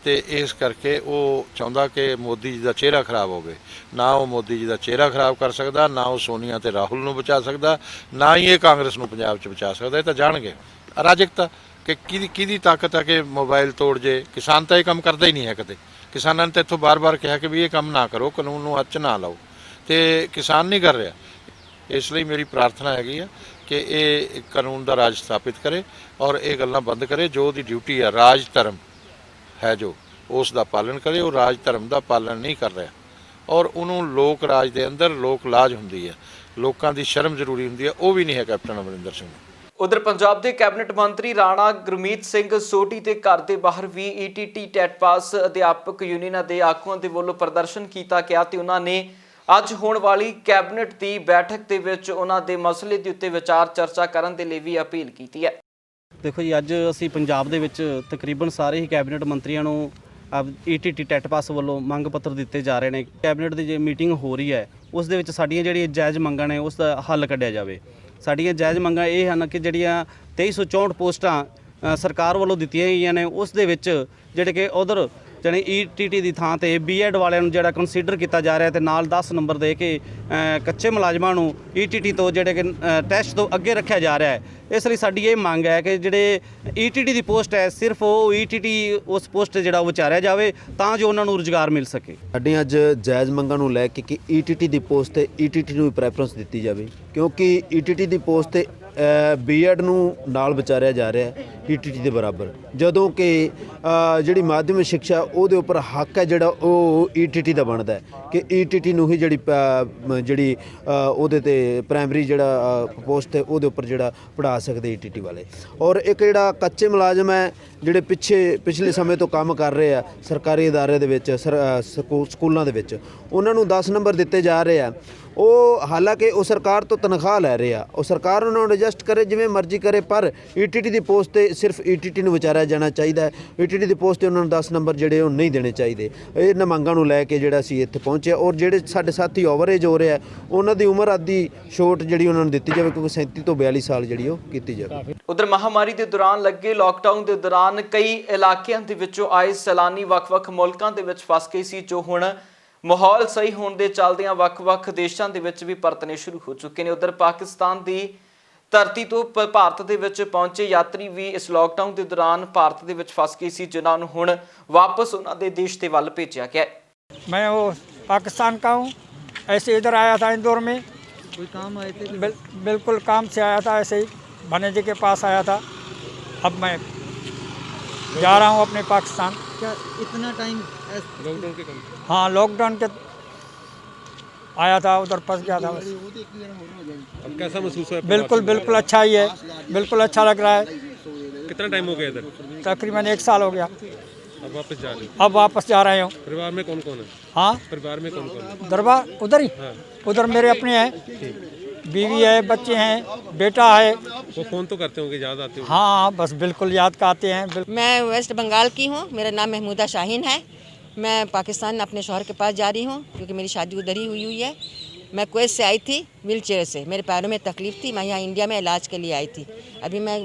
ਤੇ ਇਸ ਕਰਕੇ ਉਹ ਚਾਹੁੰਦਾ ਕਿ ਮੋਦੀ ਜੀ ਦਾ ਚਿਹਰਾ ਖਰਾਬ ਹੋਵੇ। ਨਾ ਉਹ ਮੋਦੀ ਜੀ ਦਾ ਚਿਹਰਾ ਖਰਾਬ ਕਰ ਸਕਦਾ, ਨਾ ਉਹ ਸੋਨੀਆ ਤੇ ਰਾਹੁਲ ਨੂੰ ਬਚਾ ਸਕਦਾ, ਨਾ ਹੀ ਇਹ ਕਾਂਗਰਸ ਨੂੰ ਪੰਜਾਬ 'ਚ ਬਚਾ ਸਕਦਾ। ਇਹ ਤਾਂ ਜਾਣਗੇ ਅਰਾਜਕਤਾ ਕਿ ਕਿਹਦੀ ਤਾਕਤ ਹੈ ਕਿ ਮੋਬਾਈਲ ਤੋੜ ਜੇ। ਕਿਸਾਨ ਤਾਂ ਇਹ ਕੰਮ ਕਰਦਾ ਹੀ ਨਹੀਂ ਹੈ ਕਦੇ। ਕਿਸਾਨਾਂ ਨੇ ਤਾਂ ਇੱਥੋਂ ਬਾਰ-ਬਾਰ ਕਿਹਾ ਕਿ ਵੀ ਇਹ ਕੰਮ ਨਾ ਕਰੋ, ਕਾਨੂੰਨ ਨੂੰ ਹੱਥ 'ਚ ਨਾ ਲਾਓ, ਤੇ ਕਿਸਾਨ ਨਹੀਂ ਕਰ ਰਿਹਾ। ਇਸ ਲਈ ਮੇਰੀ ਪ੍ਰਾਰਥਨਾ ਹੈਗੀ ਆ ਕਿ ਇਹ ਕਾਨੂੰਨ ਦਾ ਰਾਜ ਸਥਾਪਿਤ ਕਰੇ ਔਰ ਇਹ ਗੱਲਾਂ ਬੰਦ ਕਰੇ। ਜੋ ਉਹਦੀ ਡਿਊਟੀ ਆ, ਰਾਜ ਧਰਮ ਹੈ ਜੋ ਉਸ ਦਾ ਪਾਲਣ ਕਰੇ। ਉਹ ਰਾਜ ਧਰਮ ਦਾ ਪਾਲਣ ਨਹੀਂ ਕਰ ਰਿਹਾ ਔਰ ਉਹਨੂੰ ਲੋਕ ਰਾਜ ਦੇ ਅੰਦਰ ਲੋਕ ਲਾਜ ਹੁੰਦੀ ਹੈ, ਲੋਕਾਂ ਦੀ ਸ਼ਰਮ ਜ਼ਰੂਰੀ ਹੁੰਦੀ ਹੈ, ਉਹ ਵੀ ਨਹੀਂ ਹੈ ਕੈਪਟਨ ਅਮਰਿੰਦਰ ਸਿੰਘ। ਉਧਰ ਪੰਜਾਬ ਦੇ ਕੈਬਨਿਟ ਮੰਤਰੀ ਰਾਣਾ ਗੁਰਮੀਤ ਸਿੰਘ ਸੋਢੀ ਦੇ ਘਰ ਦੇ ਬਾਹਰ ਵੀ ਈਟੀਟੀ ਟੈਟ ਪਾਸ ਅਧਿਆਪਕ ਯੂਨੀਅਨਾਂ ਦੇ ਆਗੂਆਂ ਦੇ ਵੱਲੋਂ ਪ੍ਰਦਰਸ਼ਨ ਕੀਤਾ ਗਿਆ ਤੇ ਉਹਨਾਂ ਨੇ ਅੱਜ ਹੋਣ ਵਾਲੀ ਕੈਬਨਿਟ ਦੀ ਬੈਠਕ ਦੇ ਵਿੱਚ ਉਹਨਾਂ ਦੇ ਮਸਲੇ ਦੇ ਉੱਤੇ ਵਿਚਾਰ ਚਰਚਾ ਕਰਨ ਦੇ ਲਈ ਵੀ ਅਪੀਲ ਕੀਤੀ ਹੈ। ਦੇਖੋ ਜੀ, ਅੱਜ ਅਸੀਂ ਪੰਜਾਬ ਦੇ ਵਿੱਚ ਤਕਰੀਬਨ ਸਾਰੇ ਹੀ ਕੈਬਨਿਟ ਮੰਤਰੀਆਂ ਨੂੰ ਈਟੀਟੀ ਟੈਟ ਪਾਸ ਵੱਲੋਂ ਮੰਗ ਪੱਤਰ ਦਿੱਤੇ ਜਾ ਰਹੇ ਨੇ। ਕੈਬਨਿਟ ਦੀ ਜੇ ਮੀਟਿੰਗ ਹੋ ਰਹੀ ਹੈ ਉਸ ਦੇ ਵਿੱਚ ਸਾਡੀਆਂ ਜਿਹੜੀਆਂ ਜਾਇਜ਼ ਮੰਗਾਂ ਨੇ ਉਸ ਦਾ ਹੱਲ ਕੱਢਿਆ ਜਾਵੇ। ਸਾਡੀਆਂ ਜਾਇਜ਼ ਮੰਗਾਂ ਇਹ ਹਨ ਕਿ ਜਿਹੜੀਆਂ 2364 ਪੋਸਟਾਂ ਸਰਕਾਰ ਵੱਲੋਂ ਦਿੱਤੀਆਂ ਗਈਆਂ ਨੇ ਉਸ ਦੇ ਵਿੱਚ ਜਿਹੜੇ ਕਿ ਉਧਰ ਜਾਣੀ ਈਟੀਟੀ ਦੀ ਥਾਂ ਤੇ ਬੀਐਡ ਵਾਲਿਆਂ ਨੂੰ ਜਿਹੜਾ ਕੰਸੀਡਰ ਕੀਤਾ ਜਾ ਰਿਹਾ ਤੇ ਨਾਲ 10 ਨੰਬਰ ਦੇ ਕੇ ਕੱਚੇ ਮੁਲਾਜ਼ਮਾਂ ਨੂੰ ਈਟੀਟੀ ਤੋਂ ਜਿਹੜੇ ਕਿ ਟੈਸਟ ਤੋਂ ਅੱਗੇ ਰੱਖਿਆ ਜਾ ਰਿਹਾ ਹੈ। ਇਸ ਲਈ ਸਾਡੀ ਇਹ ਮੰਗ ਹੈ ਕਿ ਜਿਹੜੇ ਈਟੀਟੀ ਦੀ ਪੋਸਟ ਹੈ ਸਿਰਫ ਉਹ ਈਟੀਟੀ ਉਸ ਪੋਸਟ ਤੇ ਜਿਹੜਾ ਉਹ ਵਿਚਾਰਿਆ ਜਾਵੇ ਤਾਂ ਜੋ ਉਹਨਾਂ ਨੂੰ ਰੁਜ਼ਗਾਰ ਮਿਲ ਸਕੇ। ਸਾਡੀਆਂ ਅੱਜ ਜਾਇਜ਼ ਮੰਗਾਂ ਨੂੰ ਲੈ ਕੇ ਕਿ ਈਟੀਟੀ ਦੀ ਪੋਸਟ ਤੇ ਈਟੀਟੀ ਨੂੰ ਪ੍ਰੈਫਰੈਂਸ ਦਿੱਤੀ ਜਾਵੇ, ਕਿਉਂਕਿ ਈਟੀਟੀ ਦੀ ਪੋਸਟ ਤੇ ਬੀਐਡ ਨੂੰ ਨਾਲ ਵਿਚਾਰਿਆ ਜਾ ਰਿਹਾ ਹੈ ਈਟੀਟੀ ਦੇ ਬਰਾਬਰ, ਜਦੋਂ ਕਿ ਜਿਹੜੀ ਮਾਧਿਅਮਿਕ ਸਿੱਖਿਆ ਉਹਦੇ ਉੱਪਰ ਹੱਕ ਹੈ ਜਿਹੜਾ ਉਹ ਈਟੀਟੀ ਦਾ ਬਣਦਾ ਹੈ ਕਿ ਈਟੀਟੀ ਨੂੰ ਹੀ ਜਿਹੜੀ ਉਹਦੇ ਤੇ ਪ੍ਰਾਇਮਰੀ ਜਿਹੜਾ ਪੋਸਟ ਹੈ ਉਹਦੇ ਉੱਪਰ ਜਿਹੜਾ ਪੜ੍ਹਾ ਸਕਦੇ ਈਟੀਟੀ ਵਾਲੇ। ਔਰ ਇੱਕ ਜਿਹੜਾ ਕੱਚੇ ਮੁਲਾਜ਼ਮ ਹੈ ਜਿਹੜੇ ਪਿਛਲੇ ਸਮੇਂ ਤੋਂ ਕੰਮ ਕਰ ਰਹੇ ਆ ਸਰਕਾਰੀ ਅਦਾਰੇ ਦੇ ਵਿੱਚ ਸਕੂਲਾਂ ਦੇ ਵਿੱਚ, ਉਹਨਾਂ ਨੂੰ 10 ਨੰਬਰ ਦਿੱਤੇ ਜਾ ਰਹੇ ਆ। ਉਹ ਹਾਲਾਂਕਿ ਉਹ ਸਰਕਾਰ ਤੋਂ ਤਨਖਾਹ ਲੈ ਰਹੇ ਆ, ਉਹ ਸਰਕਾਰ ਉਹਨਾਂ ਨੂੰ ਐਡਜਸਟ ਕਰੇ ਜਿਵੇਂ ਮਰਜ਼ੀ ਕਰੇ, ਪਰ ਈਟੀਟੀ ਦੀ ਪੋਸਟ ਤੇ ਸਿਰਫ ਈਟੀਟੀ ਨੂੰ ਵਿਚਾਰਿਆ ਜਾਣਾ ਚਾਹੀਦਾ ਹੈ। ਈਟੀਟੀ ਦੀ ਪੋਸਟ ਤੇ ਉਹਨਾਂ ਨੂੰ 10 ਨੰਬਰ ਜਿਹੜੇ ਉਹ ਨਹੀਂ ਦੇਣੇ ਚਾਹੀਦੇ। ਇਹਨਾਂ ਮੰਗਾਂ ਨੂੰ ਲੈ ਕੇ ਜਿਹੜਾ ਅਸੀਂ ਇੱਥੇ ਪਹੁੰਚੇ ਔਰ ਜਿਹੜੇ ਸਾਡੇ ਸਾਥੀ ਓਵਰਏਜ ਹੋ ਰਿਹਾ ਉਹਨਾਂ ਦੀ ਉਮਰ ਅੱਧੀ ਛੋਟ ਜਿਹੜੀ ਉਹਨਾਂ ਨੂੰ ਦਿੱਤੀ ਜਾਵੇ, ਕਿਉਂਕਿ 37 ਤੋਂ 42 ਸਾਲ ਜਿਹੜੀ ਉਹ ਕੀਤੀ ਜਾਵੇ। ਉਧਰ ਮਹਾਮਾਰੀ ਦੇ ਦੌਰਾਨ ਲੱਗੇ ਲਾਕਡਾਊਨ ਦੇ ਦੌਰਾਨ ਕਈ ਇਲਾਕਿਆਂ ਦੇ ਵਿੱਚੋਂ ਆਏ ਸੈਲਾਨੀ ਵੱਖ-ਵੱਖ ਮੁਲਕਾਂ ਦੇ ਵਿੱਚ ਫਸ ਗਏ ਸੀ, ਜੋ ਹੁਣ ਮਾਹੌਲ ਸਹੀ ਹੋਣ ਦੇ ਚੱਲਦਿਆਂ ਵੱਖ-ਵੱਖ ਦੇਸ਼ਾਂ ਦੇ ਵਿੱਚ ਵੀ ਪਰਤਣੇ ਸ਼ੁਰੂ ਹੋ ਚੁੱਕੇ ਨੇ। ਉਧਰ ਪਾਕਿਸਤਾਨ ਦੀ ਧਰਤੀ ਤੋਂ ਭਾਰਤ ਦੇ ਵਿੱਚ ਪਹੁੰਚੇ ਯਾਤਰੀ ਵੀ ਇਸ ਲਾਕਡਾਊਨ ਦੇ ਦੌਰਾਨ ਭਾਰਤ ਦੇ ਵਿੱਚ ਫਸ ਗਏ ਸੀ, ਜਿਨ੍ਹਾਂ ਨੂੰ ਹੁਣ ਵਾਪਸ ਉਹਨਾਂ ਦੇ देश ਦੇ ਵੱਲ ਭੇਜਿਆ ਗਿਆ है। मैं वो पाकिस्तान का हूँ, ऐसे इधर आया था इंदौर में। कोई काम आए थे? बिल्कुल काम से आया था, ऐसे ही भनेजे के पास आया था। अब मैं जा रहा हूँ अपने पाकिस्तान। क्या इतना टाइम लॉकडाउन के काम? हाँ, लॉकडाउन के आया था, उधर फंस गया था बस। अब कैसा महसूस हुआ? बिल्कुल अच्छा ही है, बिल्कुल अच्छा लग रहा है। कितना टाइम हो गया इधर? तकरीबन 1 साल हो गया। अब वापस जा रहे हो? अब वापस जा रहे हो। परिवार में कौन कौन है? हाँ, परिवार में कौन कौन है? दरबार उधर ही। हाँ। उधर मेरे अपने हैं, बीवी है, बच्चे हैं, बेटा है। वो फ़ोन तो करते होंगे, याद आते होंगे? हाँ, बस बिल्कुल याद आते हैं। मैं वेस्ट बंगाल की हूँ, मेरा नाम महमूदा शाहीन है। मैं पाकिस्तान अपने शौहर के पास जा रही हूँ क्योंकि मेरी शादी उधर ही हुई है। मैं कुवैत से आई थी व्हीलचेयर से, मेरे पैरों में तकलीफ़ थी, मैं यहाँ इंडिया में इलाज के लिए आई थी। अभी मैं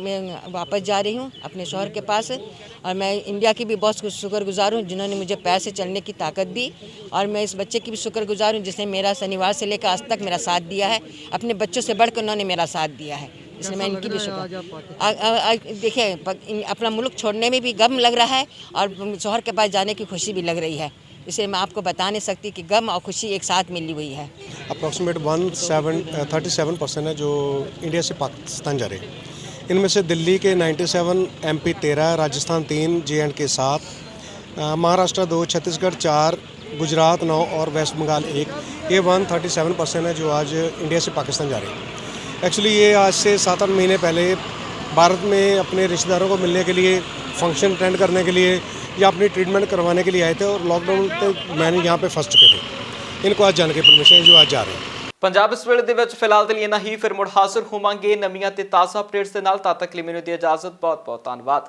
वापस जा रही हूँ अपने शौहर के पास और मैं इंडिया की भी बहुत शुक्रगुजार हूँ जिन्होंने मुझे पैर से चलने की ताकत दी, और मैं इस बच्चे की भी शुक्रगुजार हूँ जिसने मेरा शनिवार से लेकर आज तक मेरा साथ दिया है। अपने बच्चों से बढ़कर उन्होंने मेरा साथ दिया है, इसलिए मैं इनकी भी शुक्र। देखिए, अपना मुल्क छोड़ने में भी गम लग रहा है और शौहर के पास जाने की खुशी भी लग रही है, इसलिए मैं आपको बता नहीं सकती कि गम और खुशी एक साथ मिली हुई है। अप्रॉक्सीमेट 37% है जो इंडिया से पाकिस्तान जा रहे हैं। इनमें से दिल्ली के 97, MP 13, राजस्थान 3, JNK 7, महाराष्ट्र 2, छत्तीसगढ़ 4, गुजरात 9 और वेस्ट बंगाल 1। ये 137% है जो आज इंडिया से पाकिस्तान जा रहे हैं। एक्चुअली ये आज से 7-8 महीने पहले भारत में अपने रिश्तेदारों को मिलने के लिए, फंक्शन अटेंड करने के लिए या अपनी ट्रीटमेंट करवाने के लिए आए थे और लॉकडाउन पे मैंने यहाँ पे फंस चुके थे। इनको आज जाने की परमिशन है जो आज जा रहे हैं। ਪੰਜਾਬ ਇਸ ਵੇਲੇ ਦੇ ਵਿੱਚ ਫਿਲਹਾਲ ਦੇ ਲਈ ਇੰਨਾ ਹੀ, ਫਿਰ ਮੁੜ ਹਾਜ਼ਰ ਹੋਵਾਂਗੇ ਨਵੀਆਂ ਤੇ ਤਾਜ਼ਾ ਅਪਡੇਟਸ ਦੇ ਨਾਲ। ਤਦ ਤੱਕ ਲਈ ਮੈਨੂੰ ਦੀ ਇਜਾਜ਼ਤ, ਬਹੁਤ ਬਹੁਤ ਧੰਨਵਾਦ।